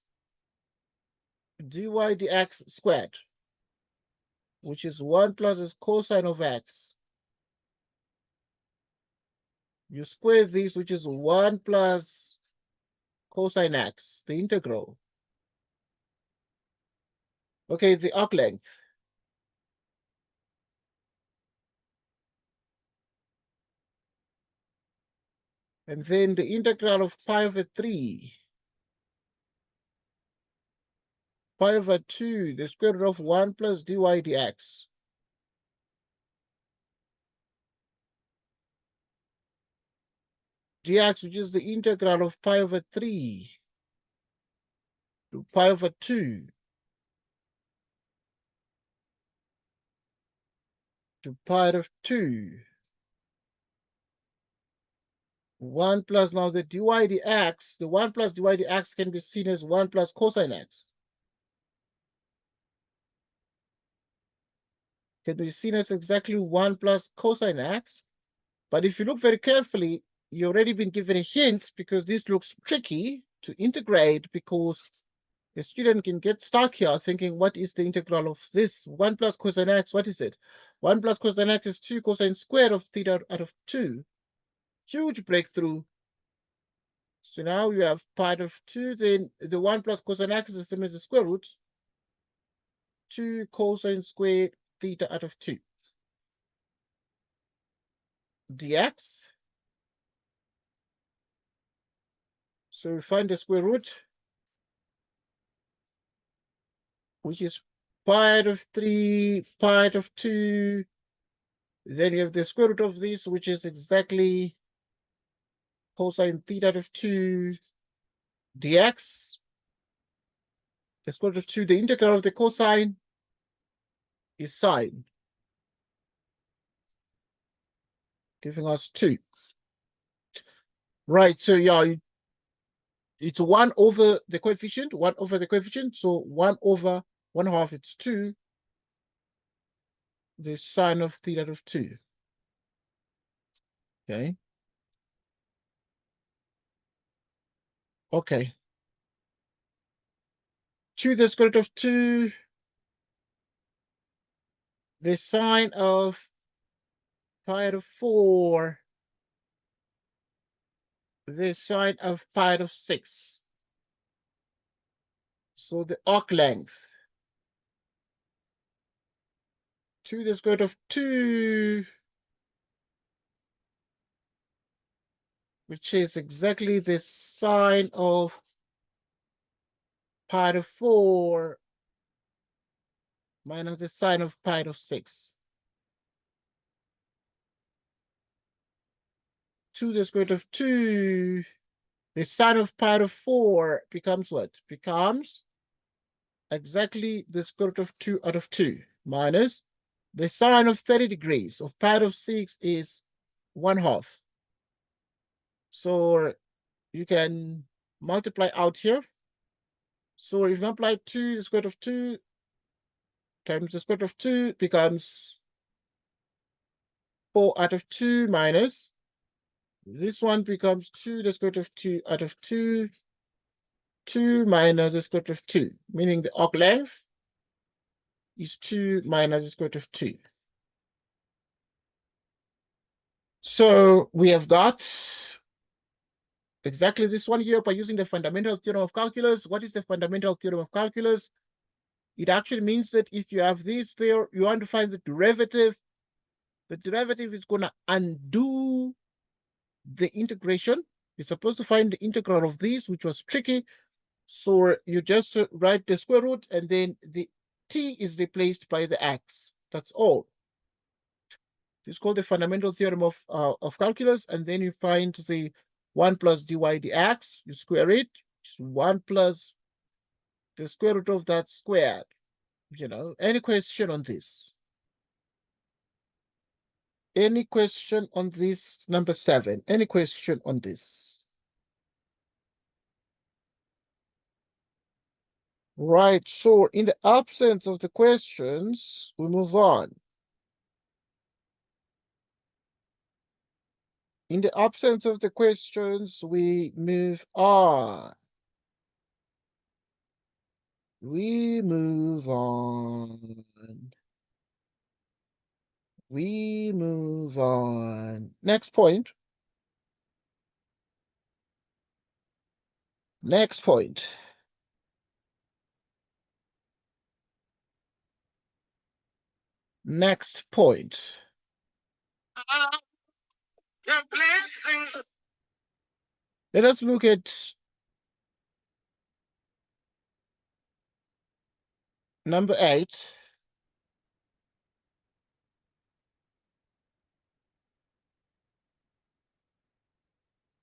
dy dx squared, which is 1 plus the cosine of x. You square this, which is 1 plus cosine x, the integral. Okay, the arc length. And then the integral of pi over 3. Pi over 2, the square root of 1 plus dy dx. Dx, which is the integral of pi over 3 to pi over 2 to pi of 2. 1 plus now the dy dx, the 1 plus dy dx can be seen as 1 plus cosine x. Can be seen as exactly 1 plus cosine x. But if you look very carefully, you've already been given a hint because this looks tricky to integrate because the student can get stuck here thinking, what is the integral of this? 1 plus cosine x, what is it? 1 plus cosine x is 2 cosine squared of theta out of 2. Huge breakthrough. So now you have pi of 2, then the 1 plus cosine x is the same as the square root. 2 cosine squared theta out of 2. Dx. So we find the square root, which is pi of 3, pi of 2. Then you have the square root of this, which is exactly cosine theta out of 2 dx. The square root of 2, the integral of the cosine is sine, giving us 2. Right, so yeah, it's 1 over the coefficient, 1 over the coefficient. So 1 over 1/2, it's 2. The sine of theta out of 2. Okay. Okay. 2 the square root of 2. The sine of pi out of 4. The sine of pi out of 6. So the arc length, 2 to the square root of 2, which is exactly the sine of pi to 4 minus the sine of pi to 6. 2 to the square root of 2, the sine of pi to 4 becomes what? Becomes exactly the square root of 2 out of 2 minus the sine of 30 degrees of pi to 6 is 1/2. So you can multiply out here. So if you multiply 2 to the square root of 2 times the square root of 2 becomes 4 out of 2 minus this one becomes 2 to the square root of 2 out of 2, 2 minus the square root of 2, meaning the arc length is 2 minus the square root of 2. So we have got exactly this one here by using the fundamental theorem of calculus. What is the fundamental theorem of calculus? It actually means that if you have this there, you want to find the derivative is going to undo the integration. You're supposed to find the integral of this, which was tricky. So you just write the square root and then the t is replaced by the x. That's all. This is called the fundamental theorem of calculus. And then you find the 1 plus dy dx. You square it. It's 1 plus the square root of that squared. You know, any question on this? Any question on this, number 7? Any question on this? Right, so in the absence of the questions, we move on. In the absence of the questions, we move on. We move on. We move on. Next point. Next point. Next point. Let us look at number 8.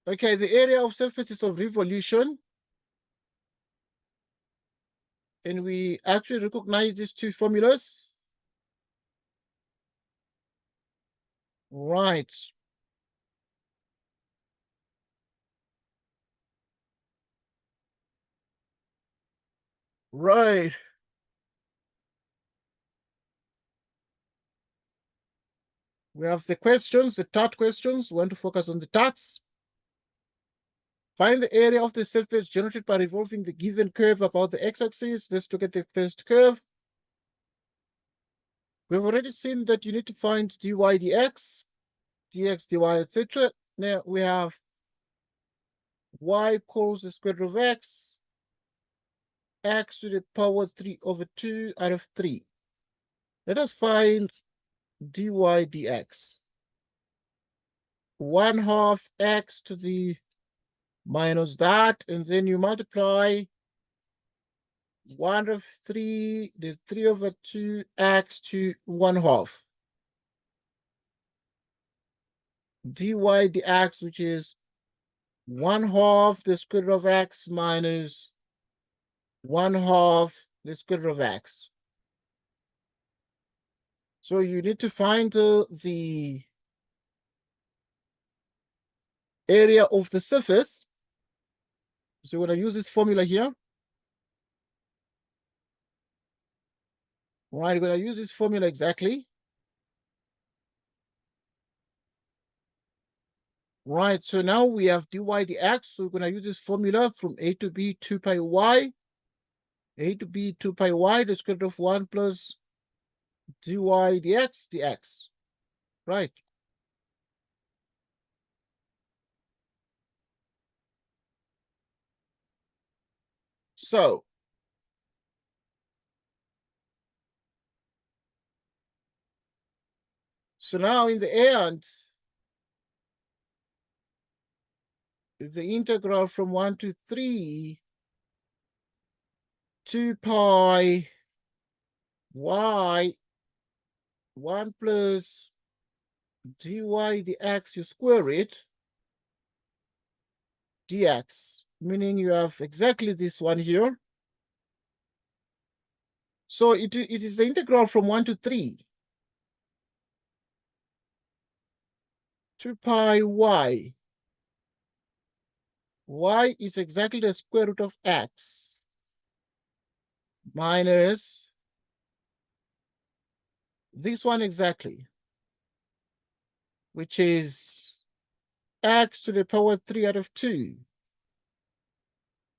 Okay, the area of surfaces of revolution. And we actually recognize these two formulas. Right. Right. We have the questions, the TAT questions. We want to focus on the TATs. Find the area of the surface generated by revolving the given curve about the x-axis. Let's look at the first curve. We've already seen that you need to find dy dx, dx dy, etc. Now we have y equals the square root of x to the power 3 over 2 out of 3. Let us find dy dx. 1/2 x to the minus that, and then you multiply 1 of 3, the 3 over 2 x to 1/2. Dy dx, which is 1/2 the square root of x minus 1/2 the square root of x. So you need to find the area of the surface. So we're going to use this formula here. Right, we're going to use this formula exactly. Right, so now we have dy dx. So we're going to use this formula from a to b 2 pi y. A to b 2 pi y, the square root of 1 plus dy dx. Right. So So now in the end, the integral from 1 to 3, 2 pi y 1 plus dy dx, you square it, dx, meaning you have exactly this one here. So it is the integral from 1 to 3. 2 pi y. Y is exactly the square root of x minus this one exactly, which is x to the power 3 out of 2.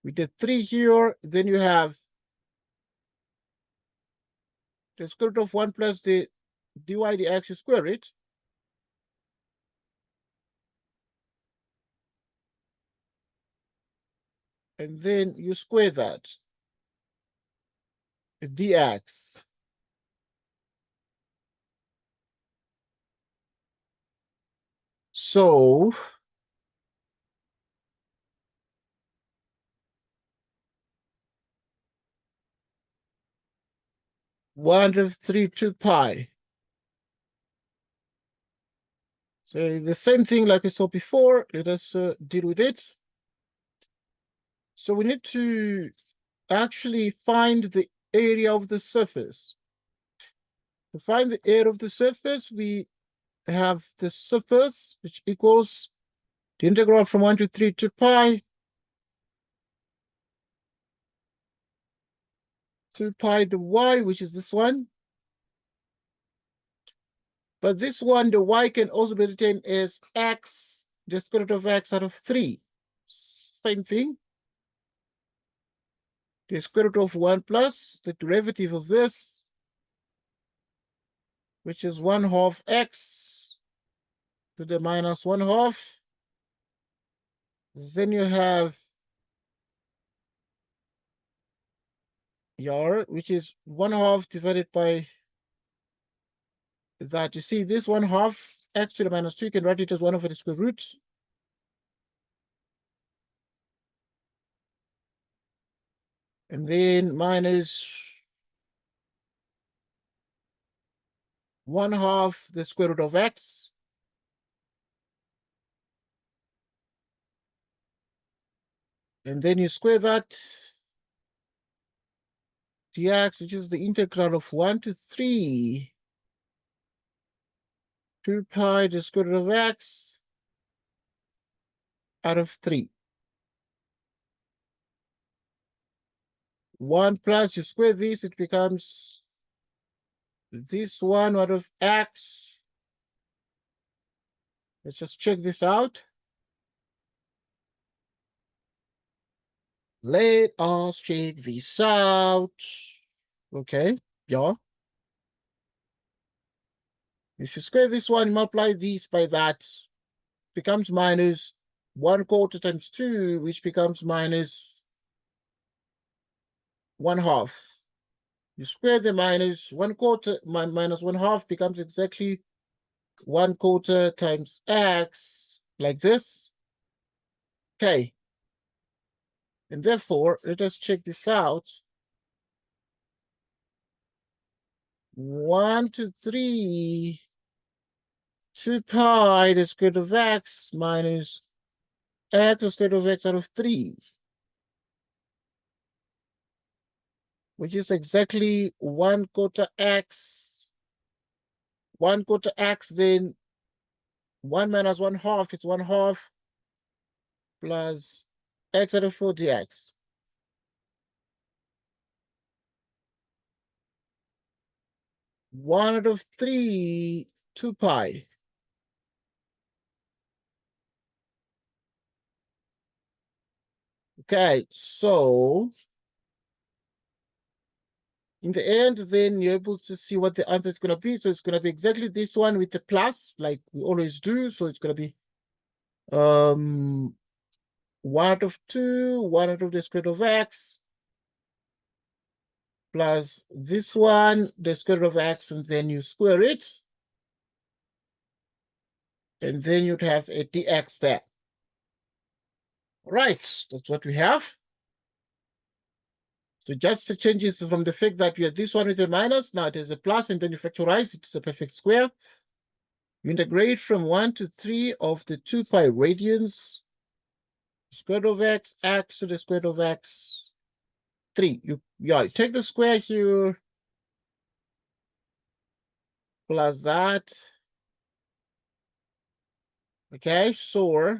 With the 3 here, then you have the square root of 1 plus the dy dx, you square it. And then you square that, dx. So one of 3 2 pi. So the same thing like we saw before. Let us deal with it. So we need to actually find the area of the surface. To find the area of the surface, we have the surface, which equals the integral from 1 to 3 2 pi. 2 pi the y, which is this one. But this one, the y can also be written as x, the square root of x out of 3. Same thing. The square root of 1 plus the derivative of this, which is 1/2 x to the minus 1/2. Then you have your, which is 1/2 divided by that. You see this 1/2 x to the minus 2, you can write it as 1 over the square root. And then minus 1/2 the square root of x. And then you square that dx, which is the integral of 1 to 3 2 pi the square root of x out of 3. 1 plus, you square this, it becomes this one out of x. Let's just check this out. Let us check this out. Okay, yeah. If you square this one, multiply this by that, becomes minus 1/4 times 2, which becomes minus 1/2. You square the minus 1/4, minus 1/2 becomes exactly 1/4 times x, like this. Okay. And therefore, let us check this out. 1 to 3, 2 pi the square root of x minus x the square root of x out of 3, which is exactly 1/4 x. 1/4 x, then 1 minus 1/2 is 1/2 plus x out of 4 dx. 1 out of 3, 2 pi. Okay, so in the end, then you're able to see what the answer is going to be. So it's going to be exactly this one with the plus, like we always do. So it's going to be 1 out of 2, 1 out of the square root of x, plus this one, the square root of x, and then you square it. And then you'd have a dx there. Right, that's what we have. So just the changes from the fact that you had this one with a minus, now it is a plus, and then you factorize, it's a perfect square. You integrate from 1 to 3 of the 2 pi radians, square root of x to the square root of x, 3. You take the square here, plus that. Okay, so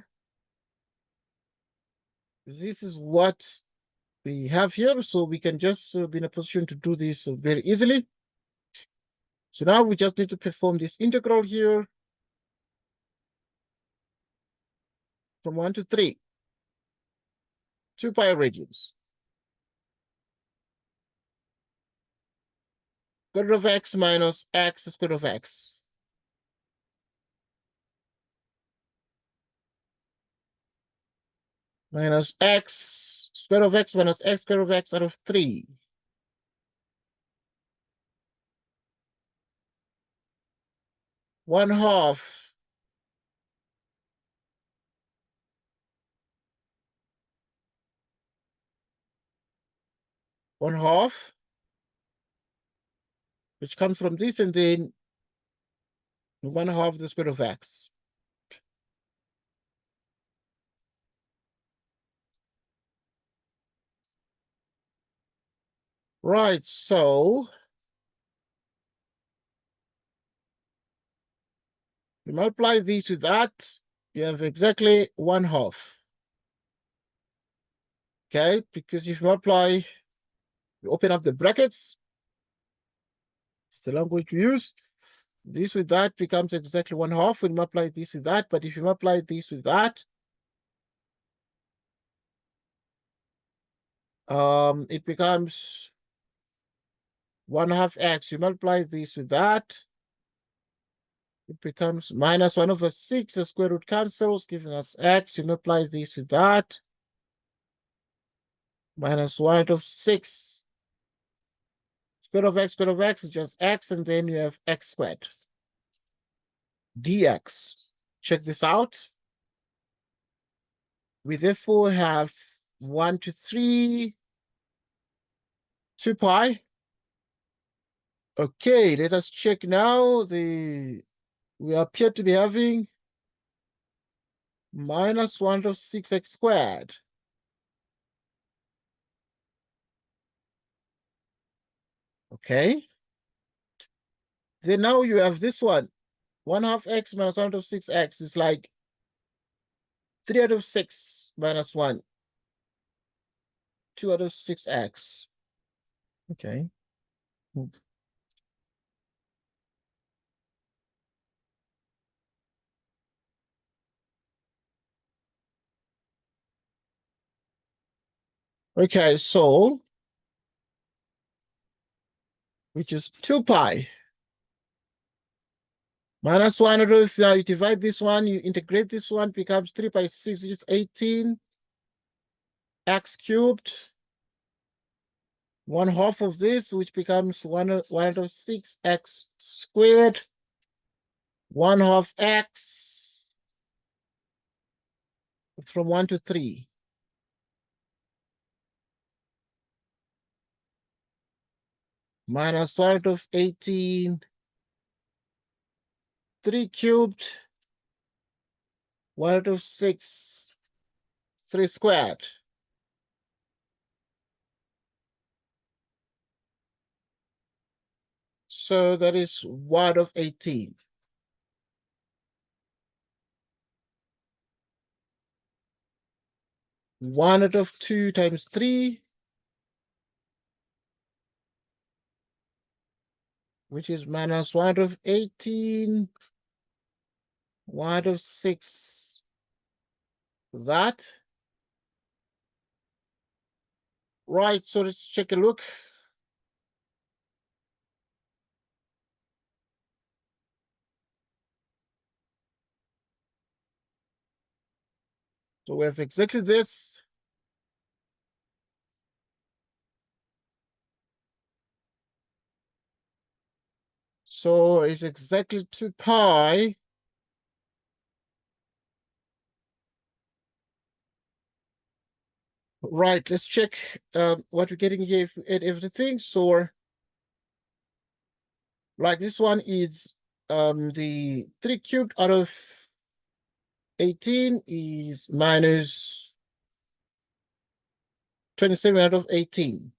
this is what we have here. So we can just be in a position to do this very easily. So now we just need to perform this integral here from 1 to 3, 2 pi radians. Square root of x minus x square root of x. Minus x square root of x minus x square root of x out of 3. One half. One half, which comes from this, and then 1/2 the square root of x. Right, so you multiply this with that, you have exactly 1/2. Okay, because if you multiply, you open up the brackets, it's the language we use. This with that becomes exactly 1/2 when you multiply this with that, but if you multiply this with that, it becomes 1/2 x. You multiply this with that, it becomes minus 1/6. The square root cancels, giving us x. You multiply this with that, minus 1/6. Square root of x is just x, and then you have x squared. Dx. Check this out. We therefore have 1 to 3, 2 pi. Okay, let us check now. We appear to be having minus 1/6x squared. Okay. Then now you have this one. 1/2 x minus 1/6x is like 3/6 minus 1. 2/6x. Okay. Okay, so which is 2 pi. Minus 1/2. Now you divide this one, you integrate this one, becomes 3 by 6, which is 18 x cubed. 1/2 of this, which becomes 1/6 x squared. 1/2 x from 1 to 3. Minus 1/18. 3 cubed. 1/6. 3 squared. So that is 1/18. One out of 2 times 3, which is minus 1/18. 1/6. That. Right, so let's check a look. So we have exactly this. So it's exactly 2 pi Right, let's check what we're getting here if we add everything. So like this one is the 3 cubed out of 18 is minus 27 out of 18.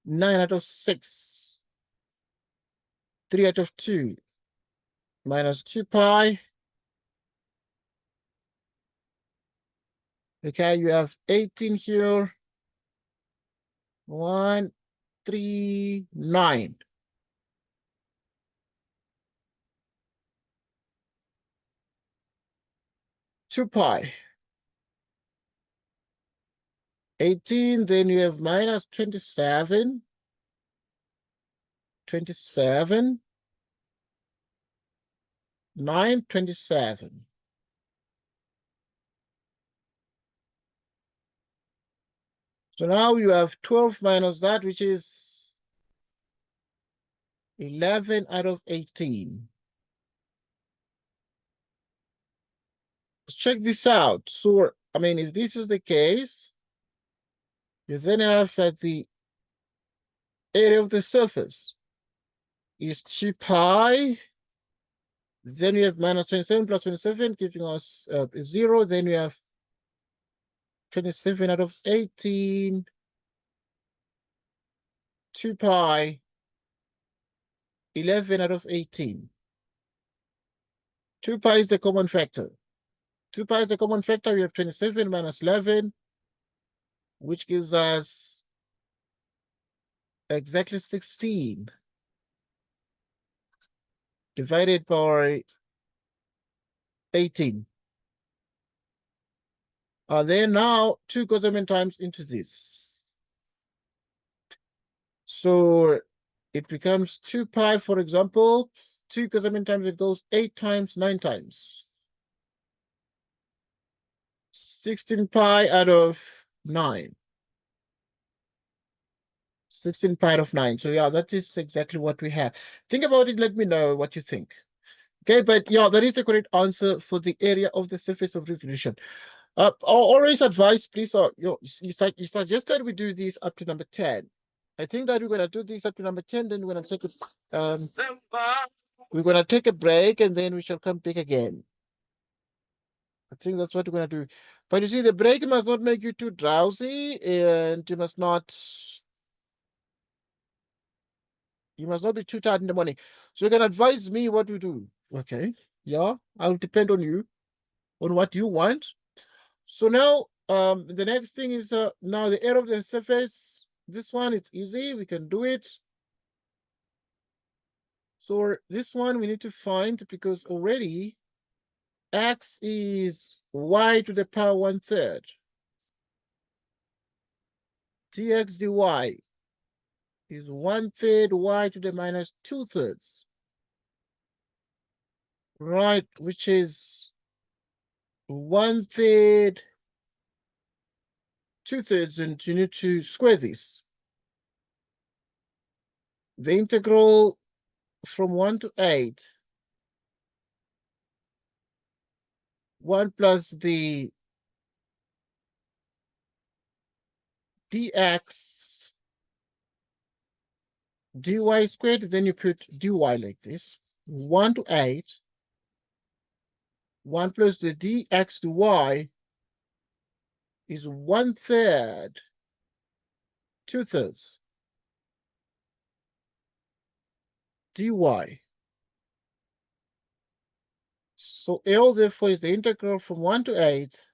9 out of 6. 3 out of 2 minus 2 pi. Okay, you have 18 here. 1, 3, 9. 2 pi. 18, then you have minus 27. 27. 9, 27. So now you have 12 minus that, which is 11 out of 18. Let's check this out. So, I mean, if this is the case, you then have that the area of the surface is 2 pi. Then you have minus 27 plus 27, giving us 0. Then you have 27 out of 18, 2 pi, 11 out of 18. 2 pi is the common factor. 2 pi is the common factor. We have 27 minus 11, which gives us exactly 16 divided by 18. Then now 2 goes how many times into this? So it becomes 2 pi, for example. 2 goes how many times? It goes 8 times, 9 times. 16 pi out of 9. 16 pi out of 9. So yeah, that is exactly what we have. Think about it. Let me know what you think. Okay, but yeah, that is the correct answer for the area of the surface of revolution. Always advise, please, you suggested we do this up to number 10. I think that we're going to do this up to number 10, then we're going to take we're going to take a break, and then we shall come back again. I think that's what we're going to do. But you see, the break must not make you too drowsy, and you must not be too tired in the morning. So you can advise me what we do. Okay. Yeah, I'll depend on you, on what you want. So now, the next thing is now the area of the surface. This one, it's easy. We can do it. So this one we need to find because already x is y to the power 1/3. dx dy is 1/3 y to the minus 2/3. Right, which is 1/3, 2/3, and you need to square this. The integral from 1 to 8, 1 plus the dx dy squared, then you put dy like this, 1 to 8, 1 plus the dx dy is 1/3, 2/3 dy. So L therefore is the integral from 1 to 8,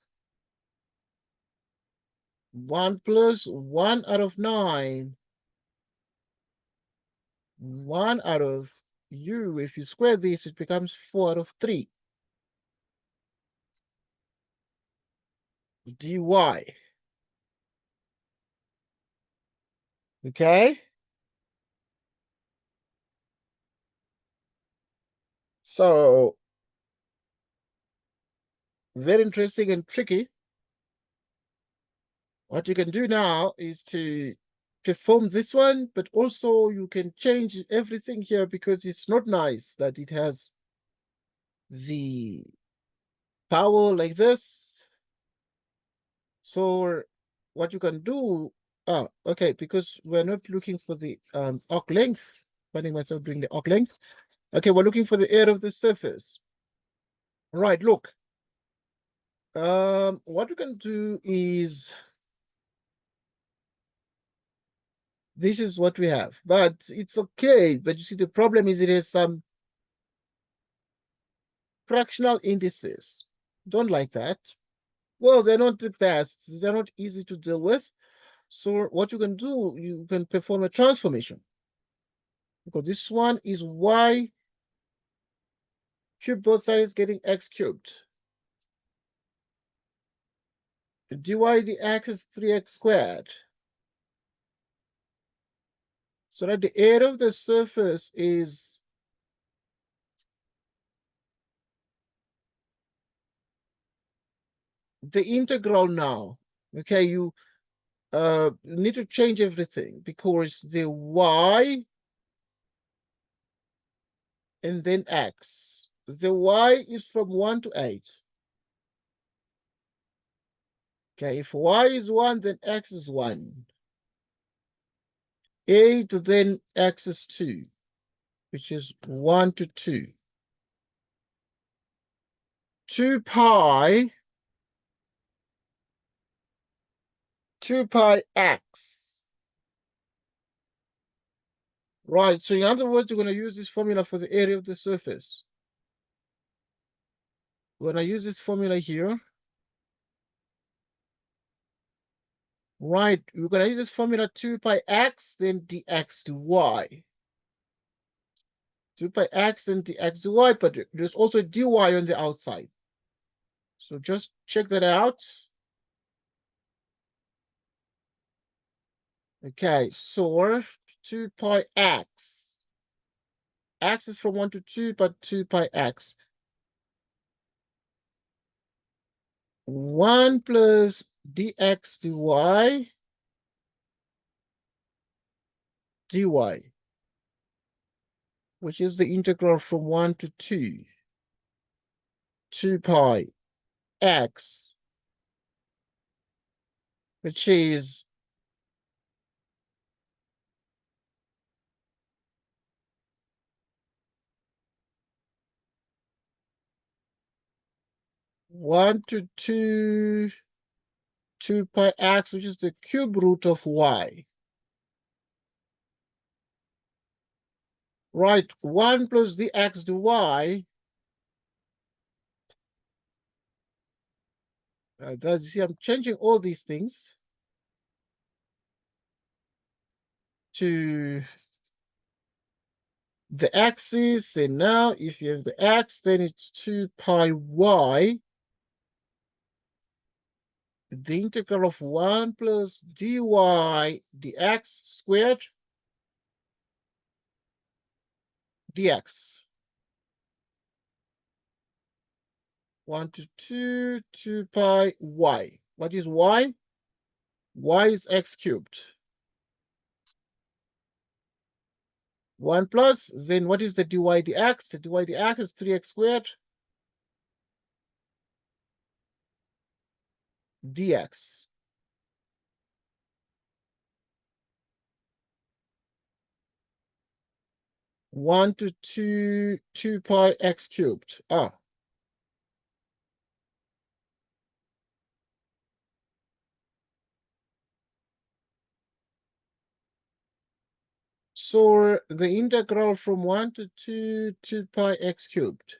1 plus 1 out of 9, 1 out of u. If you square this, it becomes 4 out of 3 dy. Okay? So very interesting and tricky. What you can do now is to perform this one, but also you can change everything here because it's not nice that it has the power like this. So what you can do, okay, because we're not looking for the arc length, finding myself doing the arc length. Okay, we're looking for the area of the surface. Right, look. What we can do is, this is what we have, but it's okay. But you see, the problem is it has some fractional indices. Don't like that. Well, they're not the best. They're not easy to deal with. So what you can do, you can perform a transformation. Because this one is y cubed both sides getting x cubed. Dy dx is 3x squared. So that the area of the surface is the integral now. Okay, you need to change everything because the y and then x. The y is from 1 to 8. Okay, if y is 1, then x is 1. 8, then x is 2, which is 1 to 2. 2 pi x. Right, so in other words, you're going to use this formula for the area of the surface. When I use this formula here, right, we're going to use this formula 2 pi x, then dx to y. 2 pi x and dx dy, but there's also dy on the outside. So just check that out. Okay, so 2 pi x. X is from 1 to 2, but 2 pi x. 1 plus dx dy, which is the integral from 1 to 2. 2 pi x, which is 1 to 2, 2 pi x, which is the cube root of y. Right, 1 plus dx dy. You see, I'm changing all these things to the axis, and now if you have the x, then it's 2 pi y. The integral of 1 plus dy dx squared dx. 1 to 2, 2 pi y. What is y? Y is x cubed. 1 plus, then what is the dy dx? The dy dx is 3x squared dx. One to 2, 2 pi x cubed. So the integral from 1 to 2, 2 pi x cubed.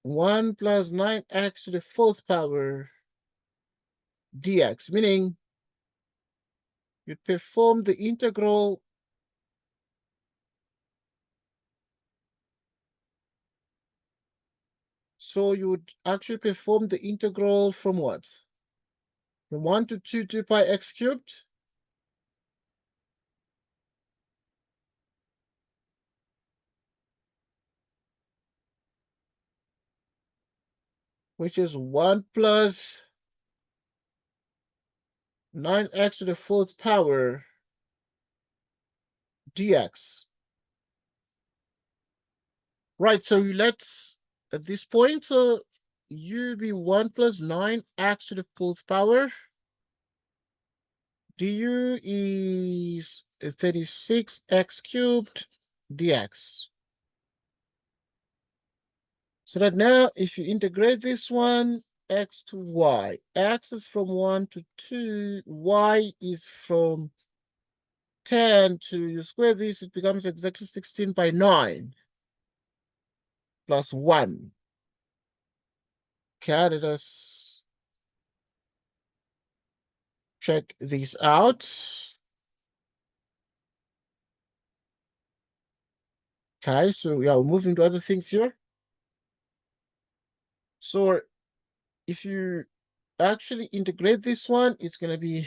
1 plus 9x to the 4th power dx, meaning you perform the integral so you would actually perform the integral from what? From 1 to 2, 2 pi x cubed. Which is 1 plus 9x to the 4th power dx. Right, so let's, at this point, u be 1 plus 9x to the 4th power. Du is 36x cubed dx. So that now if you integrate this one, x to y, x is from 1 to 2, y is from 10 to, you square this, it becomes exactly 16 by 9 plus 1. Okay, let us check this out. Okay, so yeah, we're moving to other things here. So if you actually integrate this one, it's going to be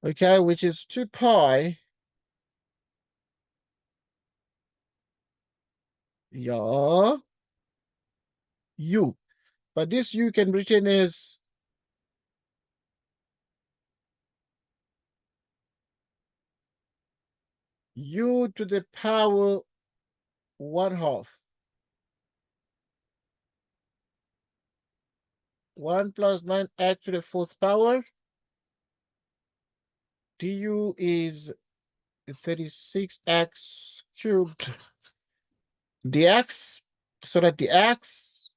okay, which is 2 pi, yeah, u. But this u can be written as u to the power 1/2. 1 plus 9x to the 4th power. Du is 36x cubed dx. So that dx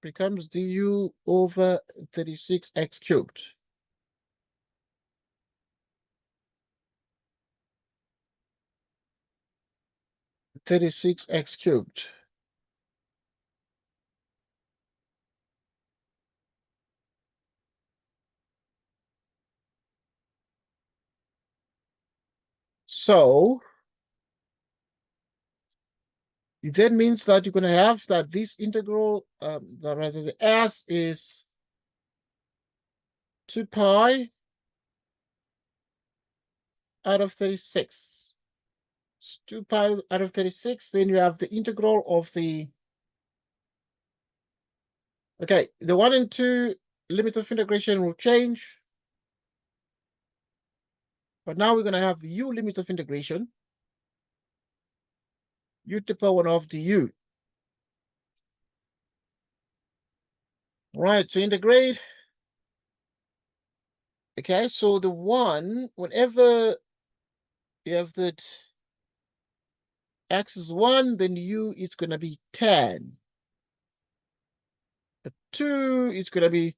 becomes du over 36x cubed. (36x cubed). So it then means that you're going to have that this integral, rather the s is 2 pi out of 36. It's 2 pi out of 36. Then you have the integral of the, okay, the 1 and 2 limit of integration will change. But now we're going to have u limit of integration, u to the power 1/2 du. Right, to integrate. Okay, so the 1, whenever you have that x is 1, then u is going to be 10. The 2 is going to be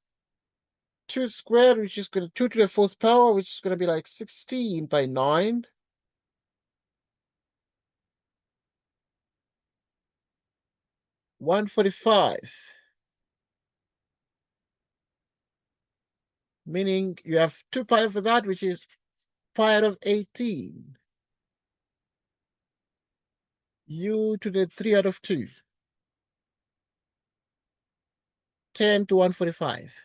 2 squared, which is going to 2 to the 4th power, which is going to be like 16 by 9. (145). Meaning you have 2 pi over that, which is pi out of 18. U to the 3 out of 2. 10 to 145.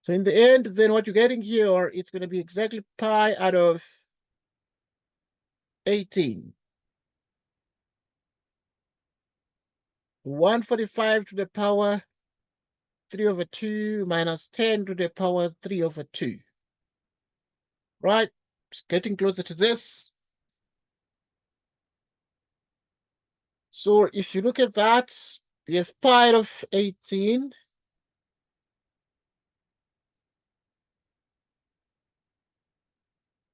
So in the end, then what you're getting here, it's going to be exactly pi out of 18. 145 to the power 3 over 2 minus 10 to the power 3 over 2. Right? It's getting closer to this. So if you look at that, you have pi out of 18.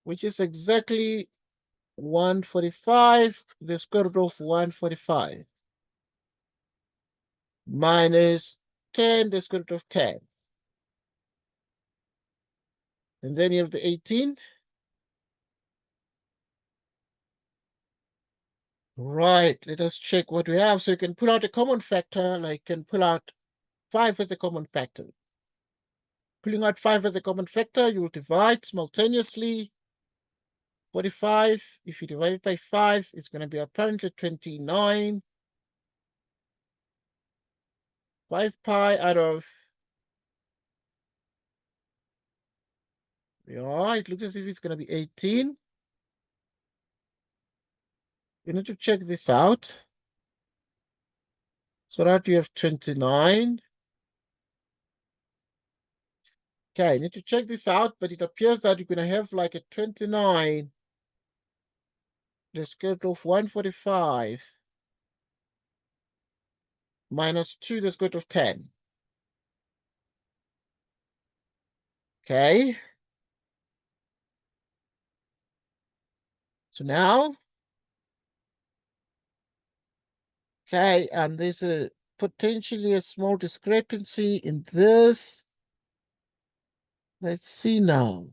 Which is exactly 145, the square root of 145. Minus 10, the square root of 10. And then you have the 18. Right, let us check what we have. So you can pull out a common factor, like you can pull out 5 as a common factor. Pulling out 5 as a common factor, you will divide simultaneously. 45, if you divide it by 5, it's going to be apparently 29. 5 pi out of, yeah, it looks as if it's going to be 18. You need to check this out. So that you have 29 Okay, I need to check this out, but it appears that you're going to have like a 29, the square root of 145 minus 2, the square root of 10. Okay. So now, okay, and there's a potentially a small discrepancy in this. Let's see now.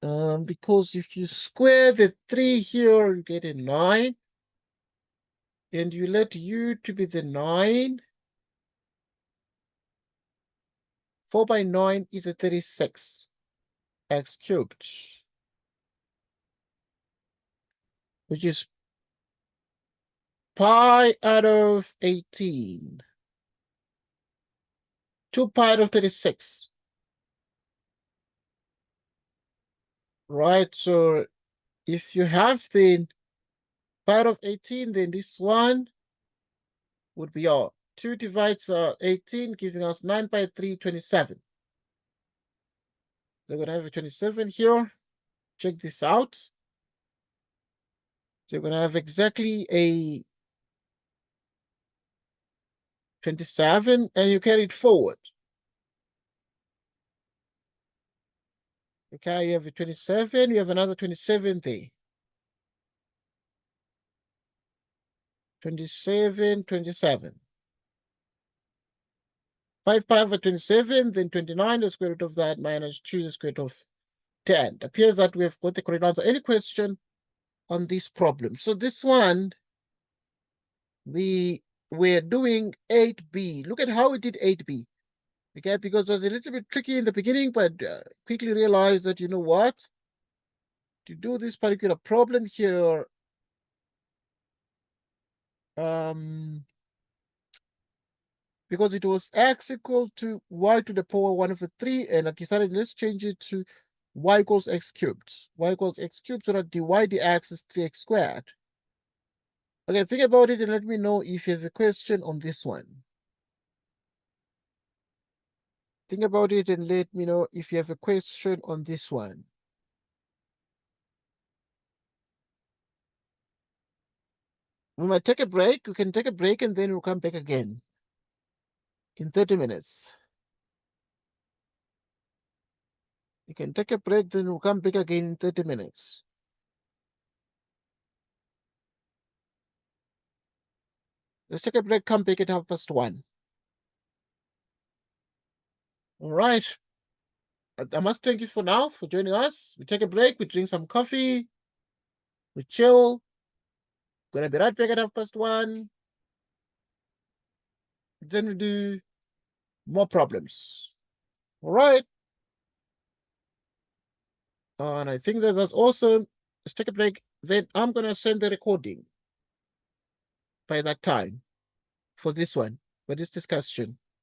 Because if you square the 3 here, you get a 9. And you let u to be the 9. 4 by 9 is a 36 x cubed, which is pi out of 18. 2 pi out of 36. Right, so if you have the pi out of 18, then this one would be all. 2 divides 18, giving us 9 by 3, 27. They're going to have a 27 here. Check this out. So you're going to have exactly a 27, and you carry it forward. Okay, you have a 27, you have another 27 there. 27, 27. 5 pi over 27, then 29, the square root of that, minus 2, the square root of 10. It appears that we have got the correct answer. Any question on this problem? So this one, we're doing 8b. Look at how we did 8b. Okay, because it was a little bit tricky in the beginning, but quickly realized that, you know what? To do this particular problem here, because it was x equal to y to the power 1 over 3, and I decided let's change it to y equals x cubed. Y equals x cubed, so that dy dx is 3x squared. Okay, think about it and let me know if you have a question on this one. Think about it and let me know if you have a question on this one. We might take a break. We can take a break and then we'll come back again in 30 minutes. You can take a break, then we'll come back again in 30 minutes. Let's take a break, come back at 1:30. All right. I must thank you for now for joining us. We take a break, we drink some coffee, we chill. Gonna be right back at 1:30. Then we do more problems. All right. And I think that's awesome. Let's take a break. Then I'm gonna send the recording by that time for this one, for this discussion.